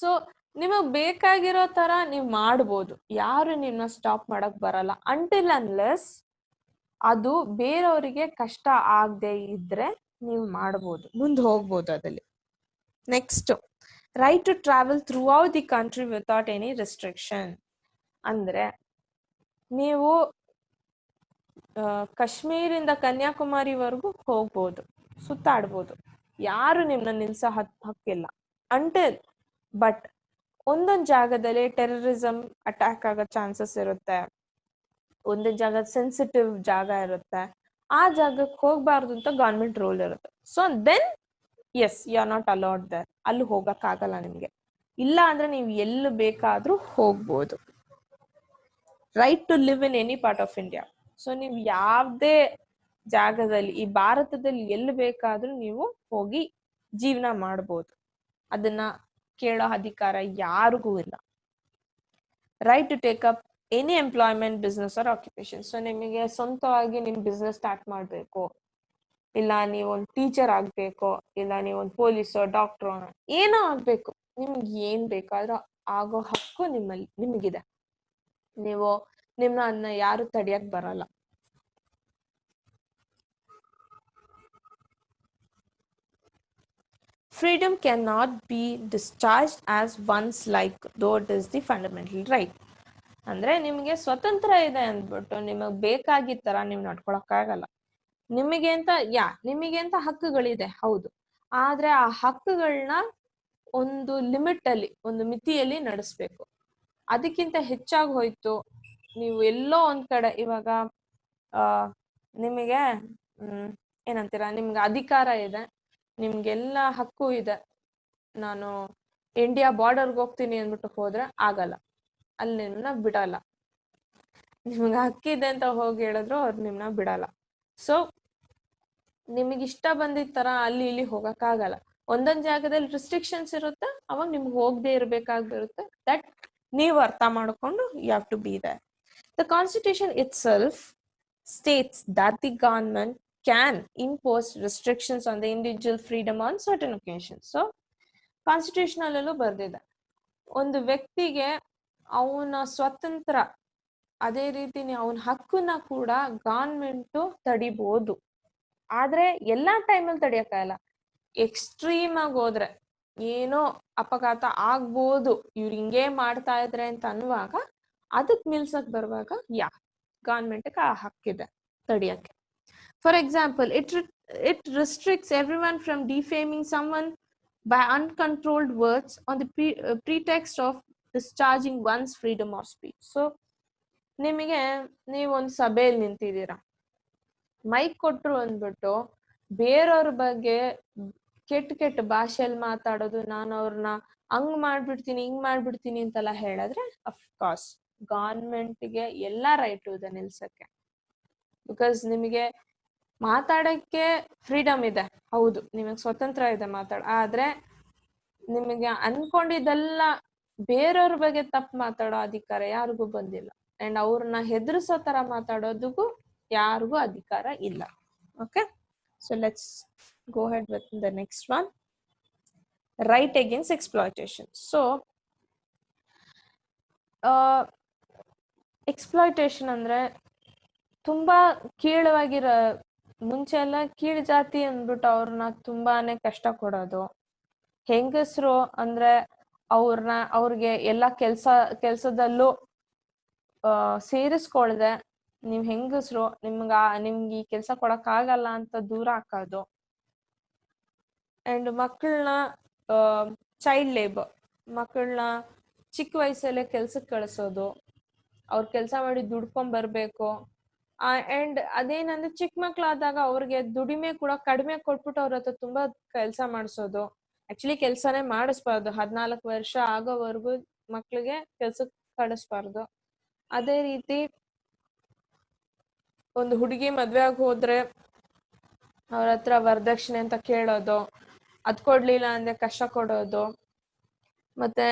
ಸೊ ನಿಮಗ್ ಬೇಕಾಗಿರೋ ತರ ನೀವ್ ಮಾಡ್ಬೋದು, ಯಾರು ನಿಮ್ನ ಸ್ಟಾಪ್ ಮಾಡಕ್ ಬರಲ್ಲ. ಅಂಟಿಲ್ ಅನ್ಲೆಸ್ ಅದು ಬೇರೆಯವರಿಗೆ ಕಷ್ಟ ಆಗದೆ ಇದ್ರೆ ನೀವು ಮಾಡ್ಬೋದು, ಮುಂದೆ ಹೋಗ್ಬೋದು ಅದಲ್ಲಿ. Next, right to travel throughout the country without any restriction. ಅಂದ್ರೆ ನೀವು ಕಾಶ್ಮೀರಿಂದ ಕನ್ಯಾಕುಮಾರಿವರೆಗೂ ಹೋಗ್ಬೋದು, ಸುತ್ತಾಡ್ಬೋದು, ಯಾರು ನಿಮ್ನ ನಿಲ್ಸೋ ಹಕ್ಕಿಲ್ಲ. ಅಂಟಿಲ್ ಬಟ್ ಒಂದೊಂದು ಜಾಗದಲ್ಲಿ ಟೆರರಿಸಂ ಅಟ್ಯಾಕ್ ಆಗೋ ಚಾನ್ಸಸ್ ಇರುತ್ತೆ, ಒಂದೊಂದು ಜಾಗ ಸೆನ್ಸಿಟಿವ್ ಜಾಗ ಇರುತ್ತೆ, ಆ ಜಾಗಕ್ಕೆ ಹೋಗ್ಬಾರ್ದು ಅಂತ ಗೌರ್ಮೆಂಟ್ ರೂಲ್ ಇರುತ್ತೆ. So then yes, you are not allowed there, ಅಲ್ಲಿ ಹೋಗಕ್ ಆಗಲ್ಲ ನಿಮ್ಗೆ. ಇಲ್ಲ ಅಂದ್ರೆ ನೀವು ಎಲ್ಲಿ ಬೇಕಾದ್ರೂ ಹೋಗ್ಬೋದು. Right to live in any part of India. So ನೀವು ಯಾವ್ದೇ ಜಾಗದಲ್ಲಿ, ಈ ಭಾರತದಲ್ಲಿ ಎಲ್ಲಿ ಬೇಕಾದ್ರೂ ನೀವು ಹೋಗಿ ಜೀವನ ಮಾಡ್ಬೋದು, ಅದನ್ನ ಕೇಳೋ ಅಧಿಕಾರ ಯಾರಿಗೂ ಇಲ್ಲ. Right to take up any employment, business or occupation. So ನಿಮಗೆ ಸ್ವಂತವಾಗಿ ನಿಮ್ ಬಿಸ್ನೆಸ್ ಸ್ಟಾರ್ಟ್ ಮಾಡ್ಬೇಕು, ಇಲ್ಲ ನೀವೊಂದು ಟೀಚರ್ ಆಗ್ಬೇಕು, ಇಲ್ಲ ನೀವೊಂದು ಪೊಲೀಸೋ ಡಾಕ್ಟ್ರೋ ಏನೋ ಆಗ್ಬೇಕು, ನಿಮ್ಗೆ ಏನ್ ಬೇಕಾದ್ರೂ ಆಗೋ ಹಕ್ಕು ನಿಮಗಿದೆ. ನೀವು ಅದನ್ನ ಯಾರು ತಡಿಯಕ್ ಬರಲ್ಲ. Freedom cannot be discharged as one's like, though it is the fundamental right. ಅಂದ್ರೆ ನಿಮ್ಗೆ ಸ್ವತಂತ್ರ ಇದೆ ಅಂದ್ಬಿಟ್ಟು ನಿಮಗ್ ಬೇಕಾಗಿದ್ದ ತರ ನೀವು ನಡ್ಕೊಳಕ್ಕಾಗಲ್ಲ. ನಿಮಗೆ ಅಂತ ಹಕ್ಕುಗಳಿದೆ, ಹೌದು. ಆದ್ರೆ ಆ ಹಕ್ಕುಗಳನ್ನ ಒಂದು ಲಿಮಿಟ್ ಅಲ್ಲಿ, ಒಂದು ಮಿತಿಯಲ್ಲಿ ನಡೆಸ್ಬೇಕು. ಅದಕ್ಕಿಂತ ಹೆಚ್ಚಾಗಿ ಹೋಯ್ತು, ನೀವು ಎಲ್ಲೋ ಒಂದ್ ಕಡೆ ಇವಾಗ ನಿಮಗೆ ಏನಂತೀರಾ, ನಿಮ್ಗೆ ಅಧಿಕಾರ ಇದೆ, ನಿಮ್ಗೆಲ್ಲ ಹಕ್ಕು ಇದೆ, ನಾನು ಇಂಡಿಯಾ ಬಾರ್ಡರ್ಗೆ ಹೋಗ್ತೀನಿ ಅಂದ್ಬಿಟ್ಟು ಹೋದ್ರೆ ಆಗಲ್ಲ, ಅಲ್ಲಿ ನಿಮ್ನ ಬಿಡಲ್ಲ. ನಿಮ್ಗೆ ಹಕ್ಕಿದೆ ಅಂತ ಹೋಗಿ ಹೇಳಿದ್ರು ಅವ್ರು ನಿಮ್ನ ಬಿಡಲ್ಲ. ಸೊ ನಿಮಗೆ ಇಷ್ಟ ಬಂದಿದ್ ತರ ಅಲ್ಲಿ ಇಲ್ಲಿ ಹೋಗಕ್ಕಾಗಲ್ಲ. ಒಂದೊಂದ್ ಜಾಗದಲ್ಲಿ ರಿಸ್ಟ್ರಿಕ್ಷನ್ಸ್ ಇರುತ್ತೆ, ಅವಾಗ ನಿಮ್ಗೆ ಹೋಗದೆ ಇರ್ಬೇಕಾಗಿರುತ್ತೆ. ದಟ್ ನೀವು ಅರ್ಥ ಮಾಡ್ಕೊಂಡು you have to be there. The Constitution itself states that the government can impose restrictions on the individual freedom on certain occasions. So constitution ಅಲ್ಲೂ ಬರ್ದಿದೆ, ಒಂದು ವ್ಯಕ್ತಿಗೆ ಅವನ ಸ್ವತಂತ್ರ, ಅದೇ ರೀತಿ ಅವನ ಹಕ್ಕನ್ನ ಕೂಡ ಗವರ್ಮೆಂಟ್ ತಡಿಬಹುದು. ಆದ್ರೆ ಎಲ್ಲಾ ಟೈಮಲ್ಲಿ ತಡಿಯಕ್ಕಾಗಲ್ಲ. ಎಕ್ಸ್ಟ್ರೀಮ್ ಆಗಿ ಹೋದ್ರೆ, ಏನೋ ಅಪಘಾತ ಆಗ್ಬೋದು, ಇವ್ರು ಹಿಂಗೇ ಮಾಡ್ತಾ ಇದ್ರೆ ಅಂತ ಅನ್ನುವಾಗ, ಅದಕ್ ನಿಲ್ಸಕ್ ಬರುವಾಗ ಗವರ್ಮೆಂಟ್ ಆ ಹಕ್ಕಿದೆ ತಡಿಯಕ್ಕೆ. For example, it restricts everyone from defaming someone by uncontrolled words on the pretext of discharging one's freedom of speech. So ನಿಮಗೆ ನೀವೊಂದು ಸಭೆಯಲ್ಲಿ ನಿಂತಿದ್ದೀರಾ, ಮೈಕ್ ಕೊಟ್ರು ಅಂದ್ಬಿಟ್ಟು ಬೇರೆಯವ್ರ ಬಗ್ಗೆ ಕೆಟ್ಟ ಭಾಷೆಯಲ್ಲಿ ಮಾತಾಡೋದು, ನಾನು ಅವ್ರನ್ನ ಹಂಗ್ ಮಾಡ್ಬಿಡ್ತೀನಿ ಹಿಂಗ್ ಮಾಡ್ಬಿಡ್ತೀನಿ ಅಂತೆಲ್ಲ ಹೇಳಿದ್ರೆ, ಅಫ್ಕೋರ್ಸ್ ಗವರ್ಮೆಂಟ್ಗೆ ಎಲ್ಲಾ ರೈಟ್ ಇದೆ ನಿಲ್ಸಕ್ಕೆ. ಬಿಕಾಸ್ ನಿಮಗೆ ಮಾತಾಡಕ್ಕೆ ಫ್ರೀಡಮ್ ಇದೆ, ಹೌದು, ನಿಮಗೆ ಸ್ವತಂತ್ರ ಇದೆ ಆದ್ರೆ ನಿಮಗೆ ಅನ್ಕೊಂಡಿದ್ದೆಲ್ಲ ಬೇರೆಯವ್ರ ಬಗ್ಗೆ ತಪ್ಪು ಮಾತಾಡೋ ಅಧಿಕಾರ ಯಾರಿಗೂ ಬಂದಿಲ್ಲ. ಅಂಡ್ ಅವ್ರನ್ನ ಹೆದರ್ಸೋ ತರ ಮಾತಾಡೋದಕ್ಕೂ ಯಾರಿಗೂ ಅಧಿಕಾರ ಇಲ್ಲ. Okay, so let's go ahead with the next one. Right against exploitation. So exploitation ಅಂದ್ರೆ ತುಂಬಾ ಕೀಳವಾಗಿರೋ, ಮುಂಚೆ ಎಲ್ಲ ಕೀಳ್ ಜಾತಿ ಅಂದ್ಬಿಟ್ಟು ಅವ್ರನ್ನ ತುಂಬಾನೇ ಕಷ್ಟ ಕೊಡೋದು. ಹೆಂಗಸರು ಅಂದ್ರೆ ಅವ್ರಿಗೆ ಎಲ್ಲ ಕೆಲ್ಸದಲ್ಲೂ ಸೇರಿಸ್ಕೊಳ್ದೆ, ನೀವ್ ಹೆಂಗಸರು, ನಿಮ್ಗೆ ಈ ಕೆಲ್ಸ ಕೊಡಕ್ ಆಗಲ್ಲ ಅಂತ ದೂರ ಹಾಕೋದು. ಅಂಡ್ ಮಕ್ಕಳನ್ನ ಚೈಲ್ಡ್ ಲೇಬರ್, ಮಕ್ಕಳನ್ನ ಚಿಕ್ಕ ವಯಸ್ಸಲ್ಲೇ ಕೆಲ್ಸಕ್ಕೆ ಕಳಿಸೋದು, ಅವ್ರ ಕೆಲ್ಸ ಮಾಡಿ ದುಡ್ಕೊಂಡ್ ಬರ್ಬೇಕು. ಅಂಡ್ ಅದೇನಂದ್ರೆ ಚಿಕ್ಕ ಮಕ್ಳಾದಾಗ ಅವ್ರಿಗೆ ದುಡಿಮೆ ಕೂಡ ಕಡಿಮೆ ಕೊಟ್ಬಿಟ್ಟು ಅವ್ರ ಹತ್ರ ತುಂಬಾ ಕೆಲ್ಸ ಮಾಡಿಸೋದು. ಆಕ್ಚುಲಿ ಕೆಲ್ಸನೇ ಮಾಡಿಸ್ಬಾರ್ದು, 14 ವರ್ಷ ಆಗೋವರೆಗೂ ಮಕ್ಳಿಗೆ ಕೆಲ್ಸಕ್ಕೆ ಕಳಿಸ್ಬಾರ್ದು. ಅದೇ ರೀತಿ ಒಂದು ಹುಡುಗಿ ಮದ್ವೆ ಆಗಿ ಹೋದ್ರೆ ಅವ್ರ ಹತ್ರ ವರದಕ್ಷಿಣೆ ಅಂತ ಕೇಳೋದು, ಅದ್ ಕೊಡ್ಲಿಲ್ಲ ಅಂದ್ರೆ ಕಷ್ಟ ಕೊಡೋದು, ಮತ್ತೆ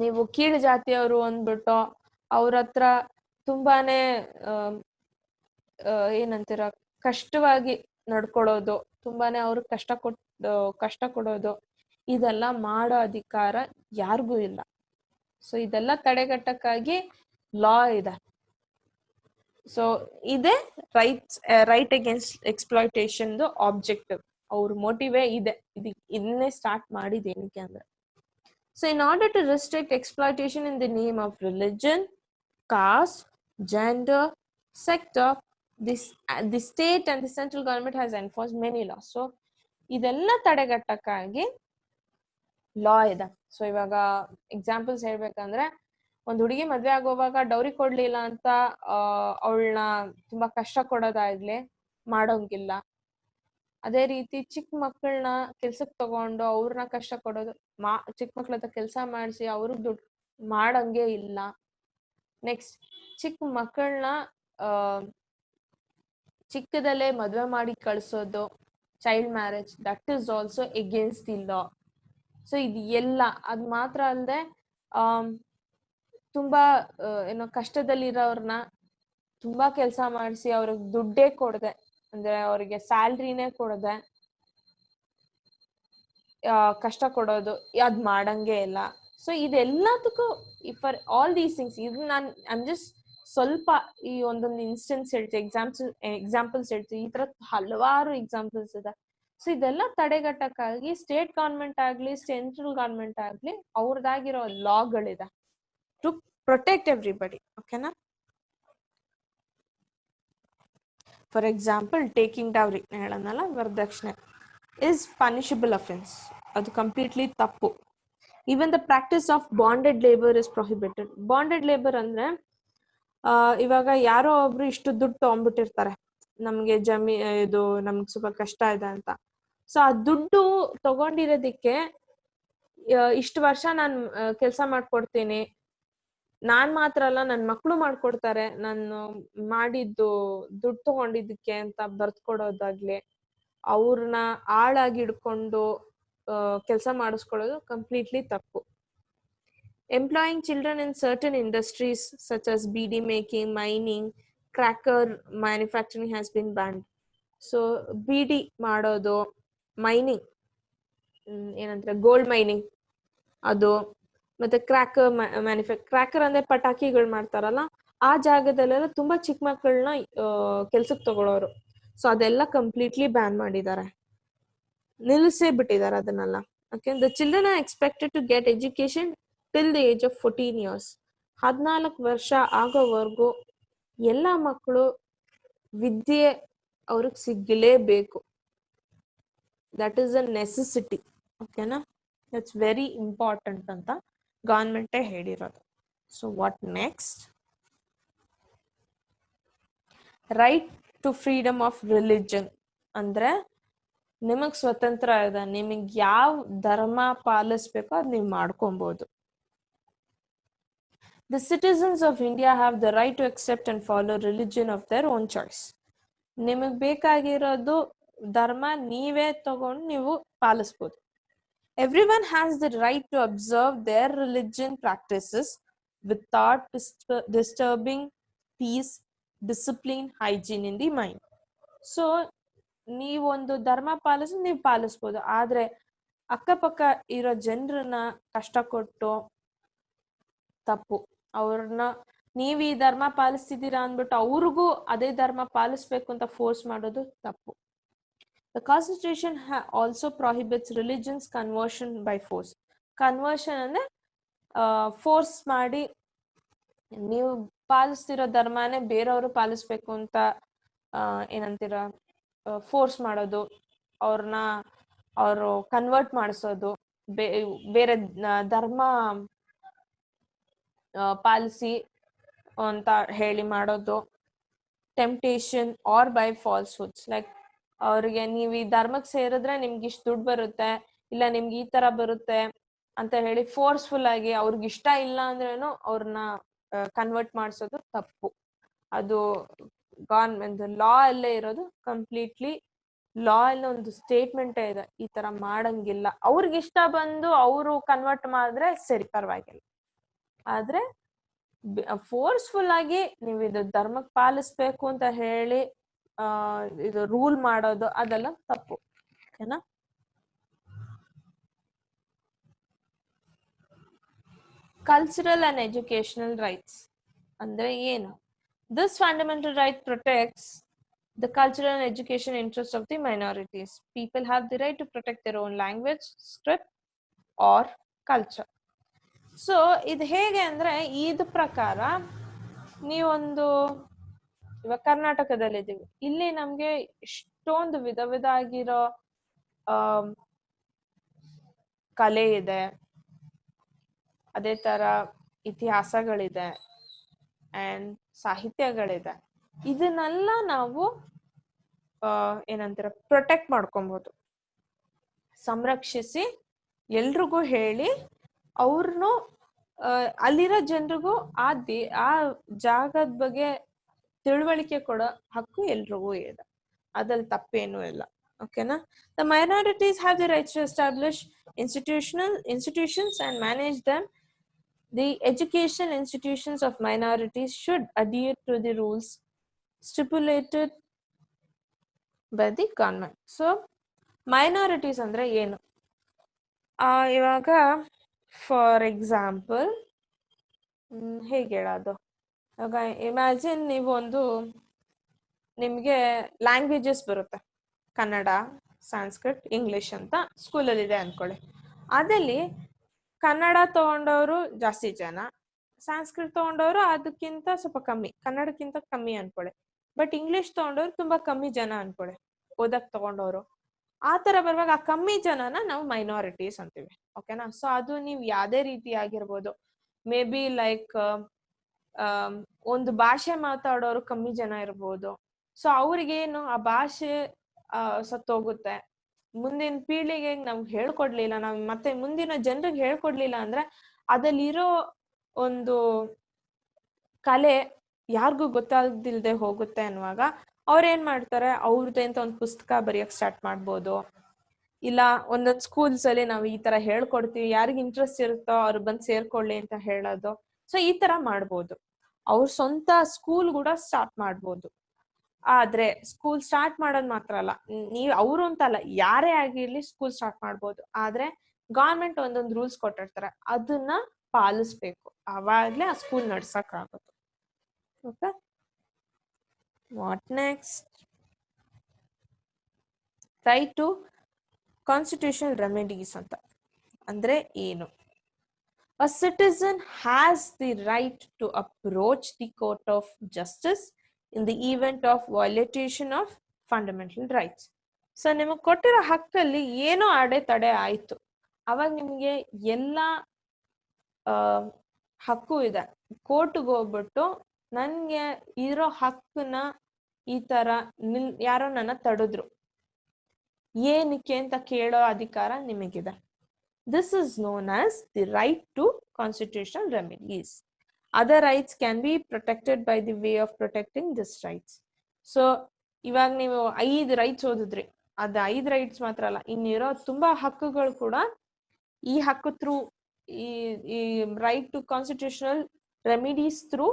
ನೀವು ಕೀಳು ಜಾತಿಯವರು ಅಂದ್ಬಿಟ್ಟು ಅವ್ರ ಹತ್ರ ತುಂಬಾನೇ ಏನಂತೀರ ಕಷ್ಟವಾಗಿ ನಡ್ಕೊಳ್ಳೋದು, ತುಂಬಾನೇ ಅವ್ರಿಗೆ ಕಷ್ಟ ಕೊಡೋದು, ಇದೆಲ್ಲ ಮಾಡೋ ಅಧಿಕಾರ ಯಾರಿಗೂ ಇಲ್ಲ. ಸೊ ಇದೆಲ್ಲ ತಡೆಗಟ್ಟಕ್ಕಾಗಿ ಲಾ ಇದೆ. ಸೊ ಇದೇ ರೈಟ್ ಅಗೇನ್ಸ್ಟ್ ಎಕ್ಸ್ಪ್ಲಾಯ್ಟೇಷನ್ ಆಬ್ಜೆಕ್ಟಿವ್. ಅವ್ರ ಮೋಟಿವೇ ಇದೆ, ಇದನ್ನೇ ಸ್ಟಾರ್ಟ್ ಮಾಡಿದೇನಕ್ಕೆ ಅಂದ್ರೆ. So in order to restrict exploitation in the name of religion, caste, gender, sector, the state and the central government has enforced many laws. So ಇದೆಲ್ಲ ತಡೆಗಟ್ಟಕ್ಕಾಗಿ ಲಾ ಇದೆ. So ಇವಾಗ examples ಹೇಳ್ಬೇಕಂದ್ರೆ, ಒಂದ್ ಹುಡುಗಿ ಮದ್ವೆ ಆಗೋವಾಗ ಡೌರಿ ಕೊಡ್ಲಿಲ್ಲ ಅಂತ ಅವಳನ್ನ ತುಂಬಾ ಕಷ್ಟ ಕೊಡೋದಾಗ್ಲಿ ಮಾಡೋಂಗಿಲ್ಲ. ಅದೇ ರೀತಿ ಚಿಕ್ಕ ಮಕ್ಕಳನ್ನ ಕೆಲ್ಸಕ್ ತಗೊಂಡು ಅವ್ರನ್ನ ಕಷ್ಟ ಕೊಡೋದು, ಚಿಕ್ಕ ಮಕ್ಳ ಹತ್ರ ಕೆಲ್ಸ ಮಾಡಿಸಿ ಅವ್ರಿಗೆ ದುಡ್ಡು ಮಾಡಂಗೆ ಇಲ್ಲ. ನೆಕ್ಸ್ಟ್, ಚಿಕ್ಕ ಮಕ್ಕಳನ್ನ ಚಿಕ್ಕದಲ್ಲೇ ಮದ್ವೆ ಮಾಡಿ ಕಳ್ಸೋದು, child marriage, that is also against the law. So ಇದು ಎಲ್ಲ ಅದ್ ಮಾತ್ರ ಅಲ್ಲದೆ ತುಂಬಾ ಏನೋ ಕಷ್ಟದಲ್ಲಿರೋರ್ನ ತುಂಬಾ ಕೆಲ್ಸ ಮಾಡಿಸಿ ಅವ್ರಿಗೆ ದುಡ್ಡೇ ಕೊಡದೆ, ಅಂದ್ರೆ ಅವ್ರಿಗೆ ಸ್ಯಾಲ್ರಿನೇ ಕೊಡದೆ ಕಷ್ಟ ಕೊಡೋದು, ಅದ್ ಮಾಡಂಗೆ ಇಲ್ಲ. ಸೊ ಇದೆಲ್ಲದಕ್ಕೂ ಫಾರ್ ಆಲ್ ದೀಸ್ ಥಿಂಗ್ಸ್, ಇದು ಐಮ್ ಜಸ್ಟ್ ಸ್ವಲ್ಪ ಈ ಒಂದೊಂದು ಇನ್ಸ್ಟೆನ್ಸ್ ಹೇಳ್ತೀವಿ, ಎಕ್ಸಾಂಪಲ್ಸ್ ಹೇಳ್ತೀವಿ. ಈ ತರ ಹಲವಾರು ಎಕ್ಸಾಂಪಲ್ಸ್ ಇದೆ. ಸೊ ಇದೆಲ್ಲ ತಡೆಗಟ್ಟಕ್ಕಾಗಿ ಸ್ಟೇಟ್ ಗವರ್ಮೆಂಟ್ ಆಗ್ಲಿ ಸೆಂಟ್ರಲ್ ಗವರ್ಮೆಂಟ್ ಆಗ್ಲಿ ಅವ್ರದ್ದಾಗಿರೋ ಲಾಗಳಿದೆ ಟು ಪ್ರೊಟೆಕ್ಟ್ ಎವ್ರಿಬಡಿ. ಓಕೆನಾ? ಫಾರ್ ಎಕ್ಸಾಂಪಲ್ ಟೇಕಿಂಗ್ ಡೌರಿ ಹೇಳೋಣಲ್ಲ, ವರದಕ್ಷಿಣೆ is punishable offense. ಅದು ಕಂಪ್ಲೀಟ್ಲಿ ತಪ್ಪು. Even the practice of bonded labour is prohibited. Bonded labour ಅಂದ್ರೆ ಇವಾಗ ಯಾರೋ ಒಬ್ರು ಇಷ್ಟು ದುಡ್ಡು ತಗೊಂಡ್ಬಿಟ್ಟಿರ್ತಾರೆ, ನಮ್ಗೆ ಇದು ನಮ್ಗೆ ಸ್ವಲ್ಪ ಕಷ್ಟ ಇದೆ ಅಂತ. ಸೊ ಆ ದುಡ್ಡು ತಗೊಂಡಿರೋದಿಕ್ಕೆ ಇಷ್ಟು ವರ್ಷ ನಾನು ಕೆಲಸ ಮಾಡ್ಕೊಡ್ತೀನಿ, ನಾನ್ ಮಾತ್ರ ಅಲ್ಲ ನನ್ ಮಕ್ಳು ಮಾಡ್ಕೊಡ್ತಾರೆ ನಾನು ಮಾಡಿದ್ದು ದುಡ್ಡು ತಗೊಂಡಿದ್ದಕ್ಕೆ ಅಂತ ಬರ್ದ್ಕೊಡೋದಾಗ್ಲಿ, ಅವ್ರನ್ನ ಆಳಾಗಿ ಹಿಡ್ಕೊಂಡು ಕೆಲಸ ಮಾಡಿಸ್ಕೊಳ್ಳೋದು ಕಂಪ್ಲೀಟ್ಲಿ ತಪ್ಪು. Employing children in certain industries such as beadi making, mining, cracker manufacturing has been banned. So beadi ಮಾಡೋದು, ಮೈನಿಂಗ್ ಏನಂತಾರೆ ಗೋಲ್ಡ್ ಮೈನಿಂಗ್, ಅದು ಮತ್ತೆ ಕ್ರ್ಯಾಕರ್ ಅಂದ್ರೆ ಪಟಾಕಿಗಳು ಮಾಡ್ತಾರಲ್ಲ, ಆ ಜಾಗದಲ್ಲೆಲ್ಲ ತುಂಬಾ ಚಿಕ್ಕ ಮಕ್ಕಳನ್ನ ಕೆಲ್ಸಕ್ಕೆ ತಗೊಳ್ಳೋರು. ಸೊ ಅದೆಲ್ಲ ಕಂಪ್ಲೀಟ್ಲಿ ಬ್ಯಾನ್ ಮಾಡಿದ್ದಾರೆ, ನಿಲ್ಲಿಸೇ ಬಿಟ್ಟಿದ್ದಾರೆ ಅದನ್ನೆಲ್ಲ. Okay, the children are expected to get education till the age of 14 years. 14 ವರ್ಷ ಆಗೋವರೆಗೂ ಎಲ್ಲ ಮಕ್ಕಳು ವಿದ್ಯೆ ಅವ್ರಿಗೆ ಸಿಗಲೇಬೇಕು. That is a necessity. ಓಕೆನಾ? ದಟ್ಸ್ ವೆರಿ ಇಂಪಾರ್ಟೆಂಟ್ ಅಂತ ಗವರ್ಮೆಂಟೇ ಹೇಳಿರೋದು. So what next? Right to freedom of religion ಅಂದ್ರೆ ನಿಮಗ್ ಸ್ವತಂತ್ರ ಇದೆ, ನಿಮಗ್ ಯಾವ ಧರ್ಮ ಪಾಲಿಸ್ಬೇಕೋ ಅದ್ ನೀವು ಮಾಡ್ಕೊಬಹುದು. The citizens of India have the right to accept and follow religion of their own choice. ನಿಮಗ್ ಬೇಕಾಗಿರೋದು ಧರ್ಮ ನೀವೇ ತಗೊಂಡು ನೀವು ಪಾಲಿಸ್ಬೋದು. Everyone has the right to observe their religion practices without disturbing peace, discipline, hygiene in the mind. So ನೀವೊಂದು ಧರ್ಮ ನೀವು ಪಾಲಿಸ್ಬೋದು, ಆದ್ರೆ ಅಕ್ಕಪಕ್ಕ ಇರೋ ಜನರನ್ನ ಕಷ್ಟ ಕೊಟ್ಟು ತಪ್ಪು. ಅವ್ರನ್ನ ನೀವ್ ಈ ಧರ್ಮ ಪಾಲಿಸ್ತಿದ್ದೀರಾ ಅಂದ್ಬಿಟ್ಟು ಅವ್ರಿಗೂ ಅದೇ ಧರ್ಮ ಪಾಲಿಸ್ಬೇಕು ಅಂತ ಫೋರ್ಸ್ ಮಾಡೋದು ತಪ್ಪು. The Constitution also prohibits religion's conversion by force. Conversion ಅಂದ್ರೆ ಫೋರ್ಸ್ ಮಾಡಿ ನೀವು ಪಾಲಿಸ್ತಿರೋ ಧರ್ಮನೇ ಬೇರೆಯವರು ಪಾಲಿಸ್ಬೇಕು ಅಂತ ಏನಂತೀರ ಫೋರ್ಸ್ ಮಾಡೋದು, ಅವರು ಕನ್ವರ್ಟ್ ಮಾಡಿಸೋದು, ಬೇರೆ ಧರ್ಮ ಪಾಲಿಸಿ ಅಂತ ಹೇಳಿ ಮಾಡೋದು. ಟೆಂಪ್ಟೇಷನ್ ಆರ್ ಬೈ ಫಾಲ್ಸ್ಹುಡ್ಸ್, ಲೈಕ್ ಅವ್ರಿಗೆ ನೀವು ಈ ಧರ್ಮಕ್ಕೆ ಸೇರಿದ್ರೆ ನಿಮ್ಗೆ ಇಷ್ಟು ದುಡ್ಡು ಬರುತ್ತೆ, ಇಲ್ಲ ನಿಮ್ಗೆ ಈ ತರ ಬರುತ್ತೆ ಅಂತ ಹೇಳಿ ಫೋರ್ಸ್ಫುಲ್ ಆಗಿ ಅವ್ರಿಗೆ ಇಷ್ಟ ಇಲ್ಲ ಅಂದ್ರೇನು ಅವ್ರನ್ನ ಕನ್ವರ್ಟ್ ಮಾಡಿಸೋದು ತಪ್ಪು. ಅದು ಗವರ್ಮೆಂಟ್ ಲಾ ಅಲ್ಲೇ ಇರೋದು, ಕಂಪ್ಲೀಟ್ಲಿ ಲಾ ಅಲ್ಲಿ ಒಂದು ಸ್ಟೇಟ್ಮೆಂಟ್ ಇದೆ, ಈ ತರ ಮಾಡಂಗಿಲ್ಲ. ಅವ್ರಿಗೆ ಇಷ್ಟ ಬಂದು ಅವರು ಕನ್ವರ್ಟ್ ಮಾಡಿದ್ರೆ ಸರಿ, ಪರವಾಗಿಲ್ಲ. ಆದ್ರೆ ಫೋರ್ಸ್ಫುಲ್ ಆಗಿ ನೀವು ಇದು ಧರ್ಮಕ್ಕೆ ಪಾಲಿಸ್ಬೇಕು ಅಂತ ಹೇಳಿ ಇದು ರೂಲ್ ಮಾಡೋದು ಅದೆಲ್ಲ ತಪ್ಪು. ಓಕೆನಾ? ಕಲ್ಚರಲ್ ಅಂಡ್ ಎಜುಕೇಶನಲ್ ರೈಟ್ಸ್ ಅಂದ್ರೆ ಏನು? This fundamental right protects the cultural and education interests of the minorities. People have the right to protect their own language, script or culture. So ಇದು ಹೇಗೆ ಅಂದ್ರೆ, ಇದ್ರ ಪ್ರಕಾರ ನೀವೊಂದು ಇವಾಗ ಕರ್ನಾಟಕದಲ್ಲಿದ್ದೀವಿ, ಇಲ್ಲಿ ನಮ್ಗೆ ಎಷ್ಟೊಂದು ವಿಧ ವಿಧ ಆಗಿರೋ ಕಲೆ ಇದೆ, ಅದೇ ತರ ಇತಿಹಾಸಗಳಿದೆ ಅಂಡ್ ಸಾಹಿತ್ಯಗಳಿದೆ. ಇದನ್ನೆಲ್ಲ ನಾವು ಏನಂತಾರೆ ಪ್ರೊಟೆಕ್ಟ್ ಮಾಡ್ಕೊಬಹುದು, ಸಂರಕ್ಷಿಸಿ ಎಲ್ರಿಗೂ ಹೇಳಿ ಅವ್ರನ್ನು ಅಲ್ಲಿರೋ ಜನರಿಗೂ ಆ ಜಾಗದ ಬಗ್ಗೆ ತಿಳುವಳಿಕೆ ಕೊಡೋ ಹಕ್ಕು ಎಲ್ರಿಗೂ ಇದೆ, ಅದ್ರಲ್ಲಿ ತಪ್ಪೇನೂ ಇಲ್ಲ. ಓಕೆನಾ? The minorities have the rights to establish institutions and manage them. The education institutions of minorities should adhere to the rules stipulated by the government. So minorities ಅಂದ್ರೆ ಏನು? ಇವಾಗ ಫಾರ್ ಎಕ್ಸಾಂಪಲ್ ಹೇಗೆ ಹೇಳೋದು, ಇವಾಗ ಇಮ್ಯಾಜಿನ್ ನೀವು ನಿಮ್ಗೆ ಲ್ಯಾಂಗ್ವೇಜಸ್ ಬರುತ್ತೆ, Kannada, Sanskrit, English ಅಂತ ಸ್ಕೂಲಲ್ಲಿದೆ ಅನ್ಕೊಳ್ಳಿ. ಅದಲ್ಲಿ ಕನ್ನಡ ತಗೊಂಡವರು ಜಾಸ್ತಿ ಜನ, ಸಂಸ್ಕೃತ್ ತಗೊಂಡವರು ಅದಕ್ಕಿಂತ ಸ್ವಲ್ಪ ಕಮ್ಮಿ, ಕನ್ನಡಕ್ಕಿಂತ ಕಮ್ಮಿ ಅನ್ಕೊಳ್ಳಿ. ಬಟ್ ಇಂಗ್ಲಿಷ್ ತಗೊಂಡವ್ರು ತುಂಬಾ ಕಮ್ಮಿ ಜನ ಅನ್ಕೊಳ್ಳಿ, ಓದಕ್ ತಗೊಂಡವ್ರು. ಆ ತರ ಬರುವಾಗ ಆ ಕಮ್ಮಿ ಜನನ ನಾವು ಮೈನಾರಿಟೀಸ್ ಅಂತೀವಿ. ಓಕೆನಾ? ಸೊ ಅದು ನೀವು ಯಾವ್ದೇ ರೀತಿ ಆಗಿರ್ಬೋದು, ಮೇ ಬಿ ಲೈಕ್ ಒಂದು ಭಾಷೆ ಮಾತಾಡೋರು ಕಮ್ಮಿ ಜನ ಇರ್ಬೋದು. ಸೊ ಅವ್ರಿಗೇನು ಆ ಭಾಷೆ ಸತ್ತೋಗುತ್ತೆ, ಮುಂದಿನ ಪೀಳಿಗೆಗೆ ನಮ್ಗೆ ಹೇಳ್ಕೊಡ್ಲಿಲ್ಲ, ನಾವ್ ಮತ್ತೆ ಮುಂದಿನ ಜನರಿಗೆ ಹೇಳ್ಕೊಡ್ಲಿಲ್ಲ ಅಂದ್ರೆ ಅದಲ್ಲಿರೋ ಒಂದು ಕಲೆ ಯಾರಿಗೂ ಗೊತ್ತಾಗ್ದಿಲ್ದೆ ಹೋಗುತ್ತೆ ಅನ್ನುವಾಗ ಅವ್ರೇನ್ ಮಾಡ್ತಾರೆ, ಅವ್ರದ್ದೇ ಅಂತ ಒಂದು ಪುಸ್ತಕ ಬರೆಯಕ್ ಸ್ಟಾರ್ಟ್ ಮಾಡ್ಬೋದು. ಇಲ್ಲ ಒಂದೊಂದ್ ಸ್ಕೂಲ್ಸ್ ಅಲ್ಲಿ ನಾವು ಈ ತರ ಹೇಳ್ಕೊಡ್ತೀವಿ, ಯಾರಿಗ ಇಂಟ್ರೆಸ್ಟ್ ಇರುತ್ತೋ ಅವ್ರು ಬಂದ್ ಸೇರ್ಕೊಳ್ಳಿ ಅಂತ ಹೇಳೋದು. ಸೊ ಈ ತರ ಮಾಡ್ಬೋದು, ಅವ್ರ ಸ್ವಂತ ಸ್ಕೂಲ್ ಕೂಡ ಸ್ಟಾರ್ಟ್ ಮಾಡ್ಬೋದು. ಆದ್ರೆ ಸ್ಕೂಲ್ ಸ್ಟಾರ್ಟ್ ಮಾಡೋದ್ ಮಾತ್ರ ಅಲ್ಲ, ನೀವ್ ಅವ್ರು ಅಂತಲ್ಲ, ಯಾರೇ ಆಗಿರ್ಲಿ ಸ್ಕೂಲ್ ಸ್ಟಾರ್ಟ್ ಮಾಡ್ಬೋದು. ಆದ್ರೆ ಗವರ್ಮೆಂಟ್ ಒಂದೊಂದು ರೂಲ್ಸ್ ಕೊಟ್ಟಿರ್ತಾರೆ, ಅದನ್ನ ಪಾಲಿಸ್ಬೇಕು, ಅವಾಗ್ಲೇ ಆ ಸ್ಕೂಲ್ ನಡ್ಸಕ್ ಆಗುತ್ತೆ. Okay, what next? Right to constitutional remedies ಅಂತ ಅಂದ್ರೆ ಏನು? A citizen has the right to approach the court of justice in the event of violation of fundamental rights. So ನಿಮಗೆ ಕೊಟ್ಟಿರೋ ಹಕ್ಕಲ್ಲಿ ಏನೋ ಅಡೆತಡೆ ಆಯ್ತು, ಅವಾಗ ನಿಮ್ಗೆ ಎಲ್ಲ ಹಕ್ಕು ಇದೆ, ಕೋರ್ಟ್ಗೆ ಹೋಗ್ಬಿಟ್ಟು ನನ್ಗೆ ಇರೋ ಹಕ್ಕನ್ನ ಈ ತರ ಯಾರೋ ನನ್ನ ತಡೆದ್ರು, ಏನಕ್ಕೆ ಅಂತ ಕೇಳೋ ಅಧಿಕಾರ ನಿಮಗಿದೆ. This is known as the right to constitutional remedies. Other rights can be protected by the way of protecting these rights. So ಇವಾಗ ನೀವು 5 ರೈಟ್ಸ್ ಓದಿದ್ರಿ, ಅದ 5 ರೈಟ್ಸ್ ಮಾತ್ರ ಅಲ್ಲ, ಇನ್ನಿರೋ ತುಂಬಾ ಹಕ್ಕುಗಳು ಕೂಡ ಈ ಹಕ್ಕು ಥ್ರೂ, ಈ right to constitutional remedies through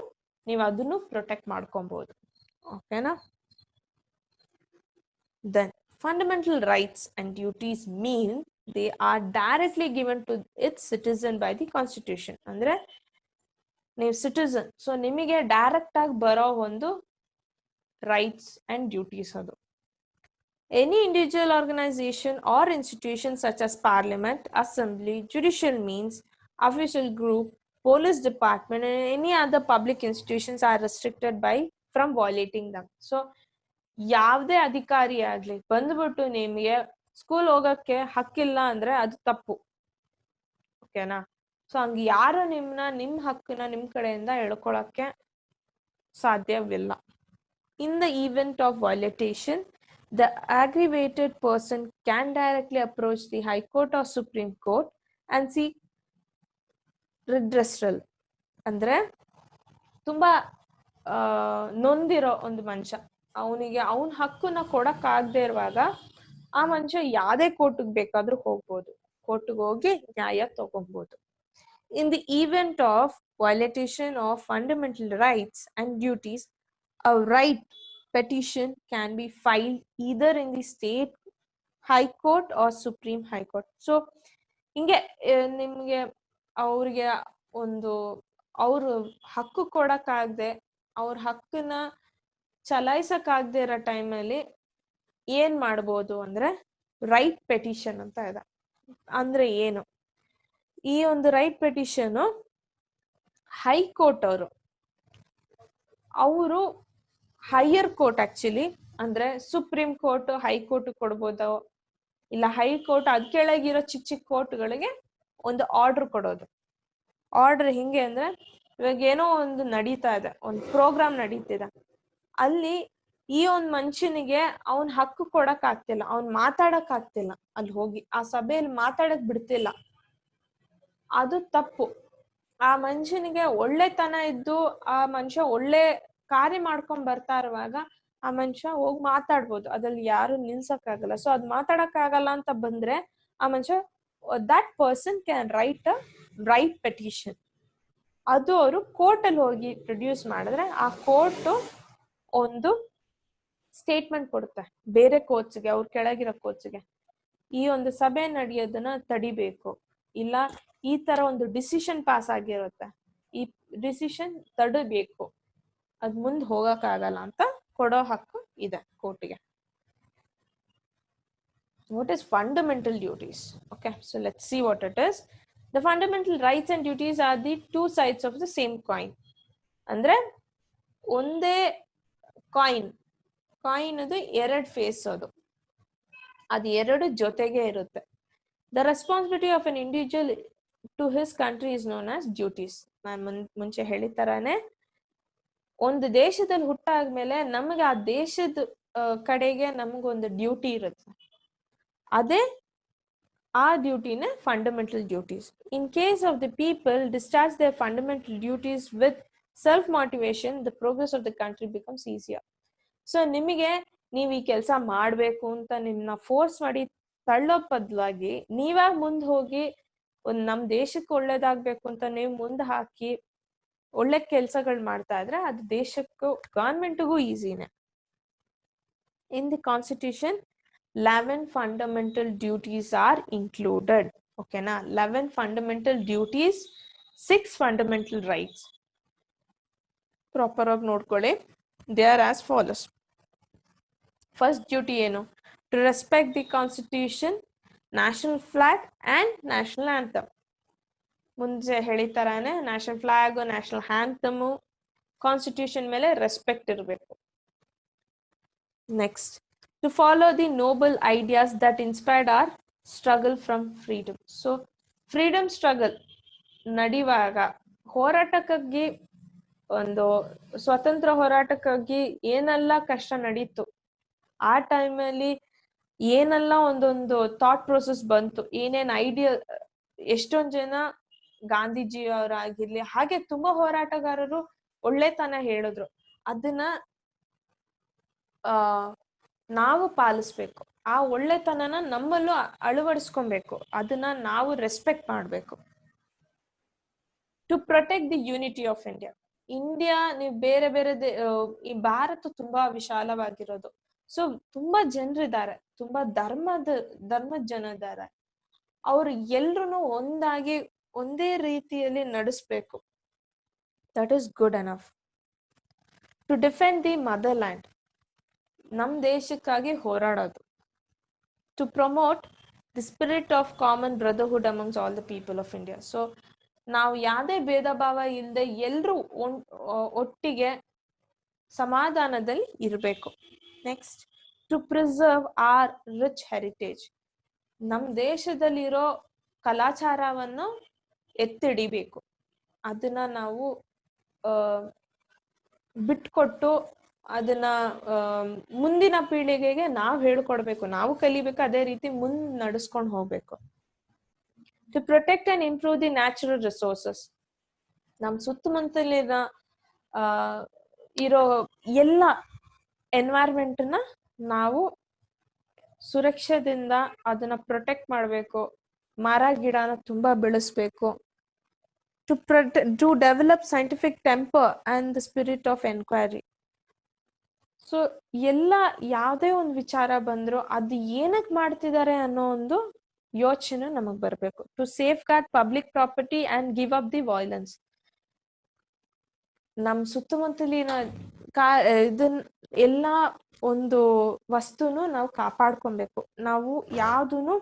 ನೀವು ಅದನ್ನು ಪ್ರೊಟೆಕ್ಟ್ ಮಾಡ್ಕೊಬಹುದು. ಓಕೆನಾ? Then fundamental rights and duties mean they are directly given to its citizen by the constitution. ಅಂದ್ರೆ ನೀವು ಸಿಟಿಸನ್, ಸೊ ನಿಮಗೆ ಡೈರೆಕ್ಟ್ ಆಗಿ ಬರೋ ಒಂದು ರೈಟ್ಸ್ ಅಂಡ್ ಡ್ಯೂಟೀಸ್ ಅದು. Any individual organization or institution such as parliament, assembly, judicial means, official group, police department and any other public institutions are restricted from violating them. So ಯಾವ್ದೇ ಅಧಿಕಾರಿ ಆಗ್ಲಿ ಬಂದ್ಬಿಟ್ಟು ನಿಮ್ಗೆ ಸ್ಕೂಲ್ ಹೋಗಕ್ಕೆ ಹಕ್ಕಿಲ್ಲ ಅಂದ್ರೆ ಅದು ತಪ್ಪು. ಓಕೆನಾ? ಸೊ ಹಂಗ ಯಾರು ನಿಮ್ ಹಕ್ಕನ್ನ ನಿಮ್ ಕಡೆಯಿಂದ ಹೇಳ್ಕೊಳಕ್ಕೆ ಸಾಧ್ಯವಿಲ್ಲ. In the event of violation, the aggravated person can directly approach the High Court or Supreme Court and seek redressal. ಅಂದ್ರೆ ತುಂಬಾ ನೊಂದಿರೋ ಒಂದು ಮನುಷ್ಯ, ಅವನಿಗೆ ಅವನ ಹಕ್ಕನ್ನ ಕೊಡಕ್ ಆಗದೆ ಇರುವಾಗ ಆ ಮನುಷ್ಯ ಯಾವ್ದೇ ಕೋರ್ಟ್ಗೆ ಬೇಕಾದ್ರೂ ಹೋಗ್ಬೋದು, ಕೋರ್ಟ್ಗೆ ಹೋಗಿ ನ್ಯಾಯ ತಗೋಬಹುದು. In the event of violation of fundamental rights and duties, a right petition can be filed either in the state high court or supreme high court. So ಹಿಂಗೆ ನಿಮ್ಗೆ ಅವ್ರಿಗೆ ಒಂದು ಅವ್ರ ಹಕ್ಕು ಕೊಡಕ್ಕಾಗದೆ, ಅವ್ರ ಹಕ್ಕನ್ನ ಚಲಾಯಿಸಕ್ಕಾಗದೆ ಇರೋ ಟೈಮಲ್ಲಿ ಏನ್ ಮಾಡ್ಬೋದು ಅಂದ್ರೆ ರೈಟ್ ಪೆಟಿಷನ್ ಅಂತ ಇದೆ. ಅಂದ್ರೆ ಏನು? ಈ ಒಂದು ರೈಟ್ ಪೆಟಿಷನ್ ಹೈಕೋರ್ಟ್ ಅವರು ಹೈಯರ್ ಕೋರ್ಟ್ ಆಕ್ಚುಲಿ ಅಂದ್ರೆ ಸುಪ್ರೀಂ ಕೋರ್ಟ್ ಹೈಕೋರ್ಟ್ ಕೊಡ್ಬೋದು, ಇಲ್ಲ ಹೈಕೋರ್ಟ್ ಅದ್ ಕೆಳಗಿರೋ ಚಿಕ್ಕ ಚಿಕ್ಕ ಕೋರ್ಟ್ಗಳಿಗೆ ಒಂದು ಆರ್ಡರ್ ಕೊಡೋದು. ಆರ್ಡರ್ ಹಿಂಗೆ ಅಂದ್ರೆ ಇವಾಗ ಏನೋ ಒಂದು ನಡೀತಾ ಇದೆ, ಒಂದು ಪ್ರೋಗ್ರಾಮ್ ನಡೀತಿದೆ, ಅಲ್ಲಿ ಈ ಒಂದ್ ಮನುಷ್ಯನಿಗೆ ಅವನ್ ಹಕ್ಕು ಕೊಡಕ್ ಆಗ್ತಿಲ್ಲ, ಅವ್ನ್ ಮಾತಾಡಕ್ ಆಗ್ತಿಲ್ಲ, ಅಲ್ಲಿ ಹೋಗಿ ಆ ಸಭೆಯಲ್ಲಿ ಮಾತಾಡಕ್ ಬಿಡ್ತಿಲ್ಲ, ಅದು ತಪ್ಪು. ಆ ಮನುಷ್ಯನಿಗೆ ಒಳ್ಳೆತನ ಇದ್ದು ಆ ಮನುಷ್ಯ ಒಳ್ಳೆ ಕಾರ್ಯ ಮಾಡ್ಕೊಂಡ್ ಬರ್ತಾ ಇರುವಾಗ ಆ ಮನುಷ್ಯ ಹೋಗಿ ಮಾತಾಡ್ಬೋದು, ಅದ್ರಲ್ಲಿ ಯಾರು ನಿಲ್ಸಕ್ ಆಗಲ್ಲ. ಸೊ ಅದ್ ಮಾತಾಡಕ್ ಆಗಲ್ಲ ಅಂತ ಬಂದ್ರೆ ಆ ಮನುಷ್ಯ that person can write a right petition. ಅದು ಅವರು ಕೋರ್ಟ್ ಅಲ್ಲಿ ಹೋಗಿ ಪ್ರೊಡ್ಯೂಸ್ ಮಾಡಿದ್ರೆ ಆ ಕೋರ್ಟ್ ಒಂದು ಸ್ಟೇಟ್ಮೆಂಟ್ ಕೊಡುತ್ತೆ ಬೇರೆ ಕೋರ್ಟ್ಸ್ಗೆ, ಅವ್ರ ಕೆಳಗಿರೋ ಕೋರ್ಟ್ಸ್ಗೆ, ಈ ಒಂದು ಸಭೆ ನಡೆಯೋದನ್ನ ತಡಿಬೇಕು, ಇಲ್ಲ ಈ ತರ ಒಂದು ಡಿಸಿಷನ್ ಪಾಸ್ ಆಗಿರುತ್ತೆ, ಈ ಡಿಸಿಷನ್ ತಡಬೇಕು, ಅದ್ ಮುಂದೆ ಹೋಗಕ್ ಆಗಲ್ಲ ಅಂತ ಕೊಡೋ ಹಕ್ಕು ಇದೆ ಕೋರ್ಟ್ಗೆ. What is fundamental duties? Okay, so let's see what it is. The fundamental rights and duties are the two sides of the same coin. ಅಂದ್ರೆ ಒಂದೇ ಕಾಯಿನ್ ಅದು ಎರಡ್ ಫೇಸ್, ಅದು ಎರಡು ಜೊತೆಗೆ ಇರುತ್ತೆ. The responsibility of an individual to his country is known as duties. ನಾನು ಮುಂಚೆ ಹೇಳಿತರಾನೆ ಒಂದು ದೇಶದಲ್ಲಿ ಹುಟ್ಟಾದ್ಮೇಲೆ ನಮಗೆ ಆ ದೇಶದ ಕಡೆಗೆ ನಮಗೊಂದು ಡ್ಯೂಟಿ ಇರುತ್ತೆ, ಅದೇ ಆ ಡ್ಯೂಟಿನೇ fundamental duties. In case of the people discharge their fundamental duties with self motivation, the progress of the country becomes easier. So ನಿಮಗೆ ನೀವ್ ಈ ಕೆಲಸ ಮಾಡ್ಬೇಕು ಅಂತ ನಿಮ್ನ ಫೋರ್ಸ್ ಮಾಡಿ ತಳ್ಳೋ ಬದಲಾಗಿ ನೀವಾಗ ಮುಂದ್ ಹೋಗಿ ಒಂದ್ ನಮ್ ದೇಶಕ್ಕೆ ಒಳ್ಳೇದಾಗ್ಬೇಕು ಅಂತ ನೀವು ಮುಂದ್ ಹಾಕಿ ಒಳ್ಳೆ ಕೆಲ್ಸಗಳು ಮಾಡ್ತಾ ಇದ್ರೆ ಅದು ದೇಶಕ್ಕೂ ಗವರ್ಮೆಂಟ್ಗೂ ಈಸಿನೇ. In the constitution 11 fundamental duties are included. Okay na, 11 fundamental duties, 6 fundamental rights. Proper ಆಗಿ ನೋಡ್ಕೊಳ್ಳಿ. They are as follows. First duty ಏನು? To respect the constitution, national flag and national anthem. ಮುಂಚೆ ಹೇಳಿತರಾನೆ national flag, national anthem, constitution ಮೇಲೆ respect ಇರಬೇಕು. Next, to follow the noble ideas that inspired our struggle from freedom. So freedom struggle ನಡೆಯುವಾಗ ಹೋರಾಟಕ್ಕಾಗಿ, ಒಂದು ಸ್ವತಂತ್ರ ಹೋರಾಟಕ್ಕಾಗಿ ಏನೆಲ್ಲ ಕಷ್ಟ ನಡೀತು, ಆ ಟೈಮಲ್ಲಿ ಏನೆಲ್ಲ ಒಂದೊಂದು ಥಾಟ್ ಪ್ರೊಸೆಸ್ ಬಂತು, ಏನೇನ್ ಐಡಿಯಾ, ಎಷ್ಟೊಂದ್ ಜನ ಗಾಂಧೀಜಿ ಅವರಾಗಿರ್ಲಿ ಹಾಗೆ ತುಂಬಾ ಹೋರಾಟಗಾರರು ಒಳ್ಳೆತನ ಹೇಳಿದ್ರು, ಅದನ್ನ ನಾವು ಪಾಲಿಸ್ಬೇಕು, ಆ ಒಳ್ಳೆತನನ ನಮ್ಮಲ್ಲೂ ಅಳವಡಿಸ್ಕೊಬೇಕು, ಅದನ್ನ ನಾವು ರೆಸ್ಪೆಕ್ಟ್ ಮಾಡ್ಬೇಕು. To protect the unity of India. India ನೀವು ಬೇರೆ ಬೇರೆ ಈ ಭಾರತ ತುಂಬಾ ವಿಶಾಲವಾಗಿರೋದು, ಸೊ ತುಂಬಾ ಜನರಿದ್ದಾರೆ, ತುಂಬಾ ಧರ್ಮದ ಜನ ಇದ್ದಾರೆ, ಅವ್ರು ಎಲ್ರು ಒಂದಾಗಿ ಒಂದೇ ರೀತಿಯಲ್ಲಿ ನಡೆಸ್ಬೇಕು. That is good enough. To defend the motherland, ನಮ್ ದೇಶಕ್ಕಾಗಿ ಹೋರಾಡೋದು. To promote the spirit of common brotherhood amongst all the people of India. So ನಾವು ಯಾವುದೇ ಭೇದ ಭಾವ ಇಲ್ಲದೆ ಎಲ್ರೂ ಒಟ್ಟಿಗೆ ಸಮಾಧಾನದಲ್ಲಿ ಇರಬೇಕು. Next, to preserve our rich heritage. ನಮ್ ದೇಶದಲ್ಲಿರೋ ಕಲಾಚಾರವನ್ನು ಎತ್ತಿಡಿಬೇಕು, ಅದನ್ನ ನಾವು ಬಿಟ್ಕೊಟ್ಟು ಅದನ್ನ ಮುಂದಿನ ಪೀಳಿಗೆಗೆ ನಾವು ಹೇಳ್ಕೊಡ್ಬೇಕು, ನಾವು ಕಲಿಬೇಕು, ಅದೇ ರೀತಿ ಮುಂದ್ ನಡೆಸ್ಕೊಂಡು ಹೋಗ್ಬೇಕು. To protect and improve the natural resources. ನಮ್ ಸುತ್ತಮುತ್ತಲಿನ ಇರೋ ಎಲ್ಲ ಎನ್ವೈರ್ಮೆಂಟ್ ನ ನಾವು ಸುರಕ್ಷದಿಂದ ಅದನ್ನ ಪ್ರೊಟೆಕ್ಟ್ ಮಾಡಬೇಕು, ಮರ ಗಿಡನ ತುಂಬಾ ಬೆಳೆಸ್ಬೇಕು. To develop scientific temper and the spirit of enquiry. So ಎಲ್ಲ ಯಾವುದೇ ಒಂದು ವಿಚಾರ ಬಂದ್ರು ಅದು ಏನಕ್ಕೆ ಮಾಡ್ತಿದ್ದಾರೆ ಅನ್ನೋ ಒಂದು ಯೋಚನೆ ನಮಗ್ ಬರ್ಬೇಕು. To safeguard public property and give up the violence. ನಮ್ ಸುತ್ತಮುತ್ತಲಿನ ಇದನ್ ಎಲ್ಲಾ ಒಂದು ವಸ್ತುನು ನಾವು ಕಾಪಾಡ್ಕೊಬೇಕು. ನಾವು ಯಾವ್ದೂನು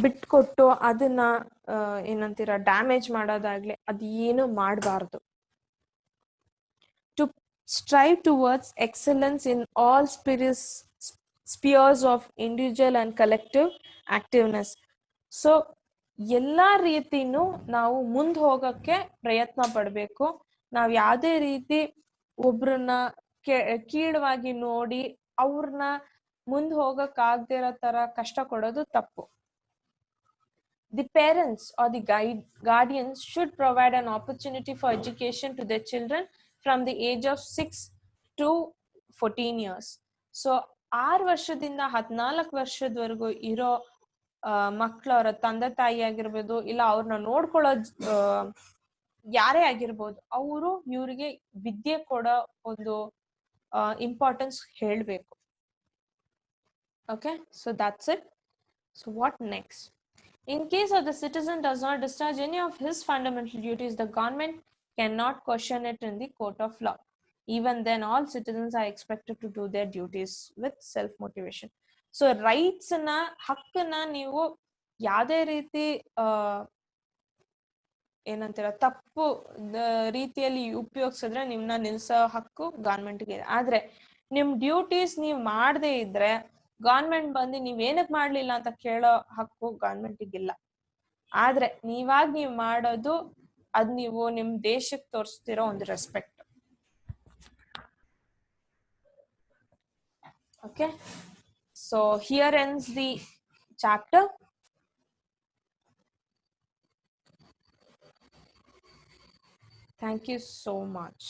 ಬಿಟ್ಕೊಟ್ಟು ಅದನ್ನ ಏನಂತೀರ ಡ್ಯಾಮೇಜ್ ಮಾಡೋದಾಗ್ಲಿ ಅದು ಏನು ಮಾಡಬಾರ್ದು. To strive towards excellence in all spheres of individual and collective activeness. So ಎಲ್ಲಾ ರೀತಿನೂ ನಾವು ಮುಂದೆ ಹೋಗಕ್ಕೆ ಪ್ರಯತ್ನ ಪಡ್ಬೇಕು. ನಾವ್ ಯಾವ್ದೇ ರೀತಿ ಒಬ್ರನ್ನ ಕೀಳವಾಗಿ ನೋಡಿ ಅವ್ರನ್ನ ಮುಂದೆ ಹೋಗಕ್ ಆಗದಿರೋ ತರ ಕಷ್ಟ ಕೊಡೋದು ತಪ್ಪು. The parents or the guardians should provide an opportunity for education to their children from the age of 6 to 14 years. So 6 ವರ್ಷದಿಂದ 14 ವರ್ಷದವರೆಗೂ ಇರೋ ಮಕ್ಕಳು ಅವರ ತಂದೆ ತಾಯಿ ಆಗಿರ್ಬೋದು, ಇಲ್ಲ ಅವ್ರನ್ನ ನೋಡ್ಕೊಳ್ಳೋ ಯಾರೇ ಆಗಿರ್ಬೋದು, ಅವರು ಇವ್ರಿಗೆ ವಿದ್ಯೆ ಕೊಡೋ ಒಂದು ಇಂಪಾರ್ಟೆನ್ಸ್ ಹೇಳ್ಬೇಕು. Okay, so that's it. So what next? In case of the citizen does not discharge any of his fundamental duties, the government cannot question it in the court of law. Even then, all citizens are expected to do their duties with self-motivation. So rights na hakkana ನೀವು ಯಾವುದೇ ರೀತಿ ಏನಂತೀರ ತಪ್ಪು ರೀತಿಯಲ್ಲಿ ಉಪಯೋಗಿಸಿದ್ರೆ ನಿಮ್ನ ನಿಲ್ಸೋ ಹಕ್ಕು ಗವರ್ಮೆಂಟ್ಗೆ ಇದೆ. ಆದ್ರೆ ನಿಮ್ ಡ್ಯೂಟೀಸ್ ನೀವ್ ಮಾಡದೇ ಇದ್ರೆ ಗವರ್ಮೆಂಟ್ ಬಂದು ನೀವ್ ಏನಕ್ ಮಾಡ್ಲಿಲ್ಲ ಅಂತ ಕೇಳೋ ಹಕ್ಕು ಗವರ್ಮೆಂಟಿಗಿಲ್ಲ. ಆದ್ರೆ ನೀವ್ ಮಾಡೋದು ಅದ್ ನೀವು ನಿಮ್ ದೇಶಕ್ಕೆ ತೋರಿಸ್ತಿರೋ ಒಂದು respect. Okay, so here ends the chapter. Thank you so much.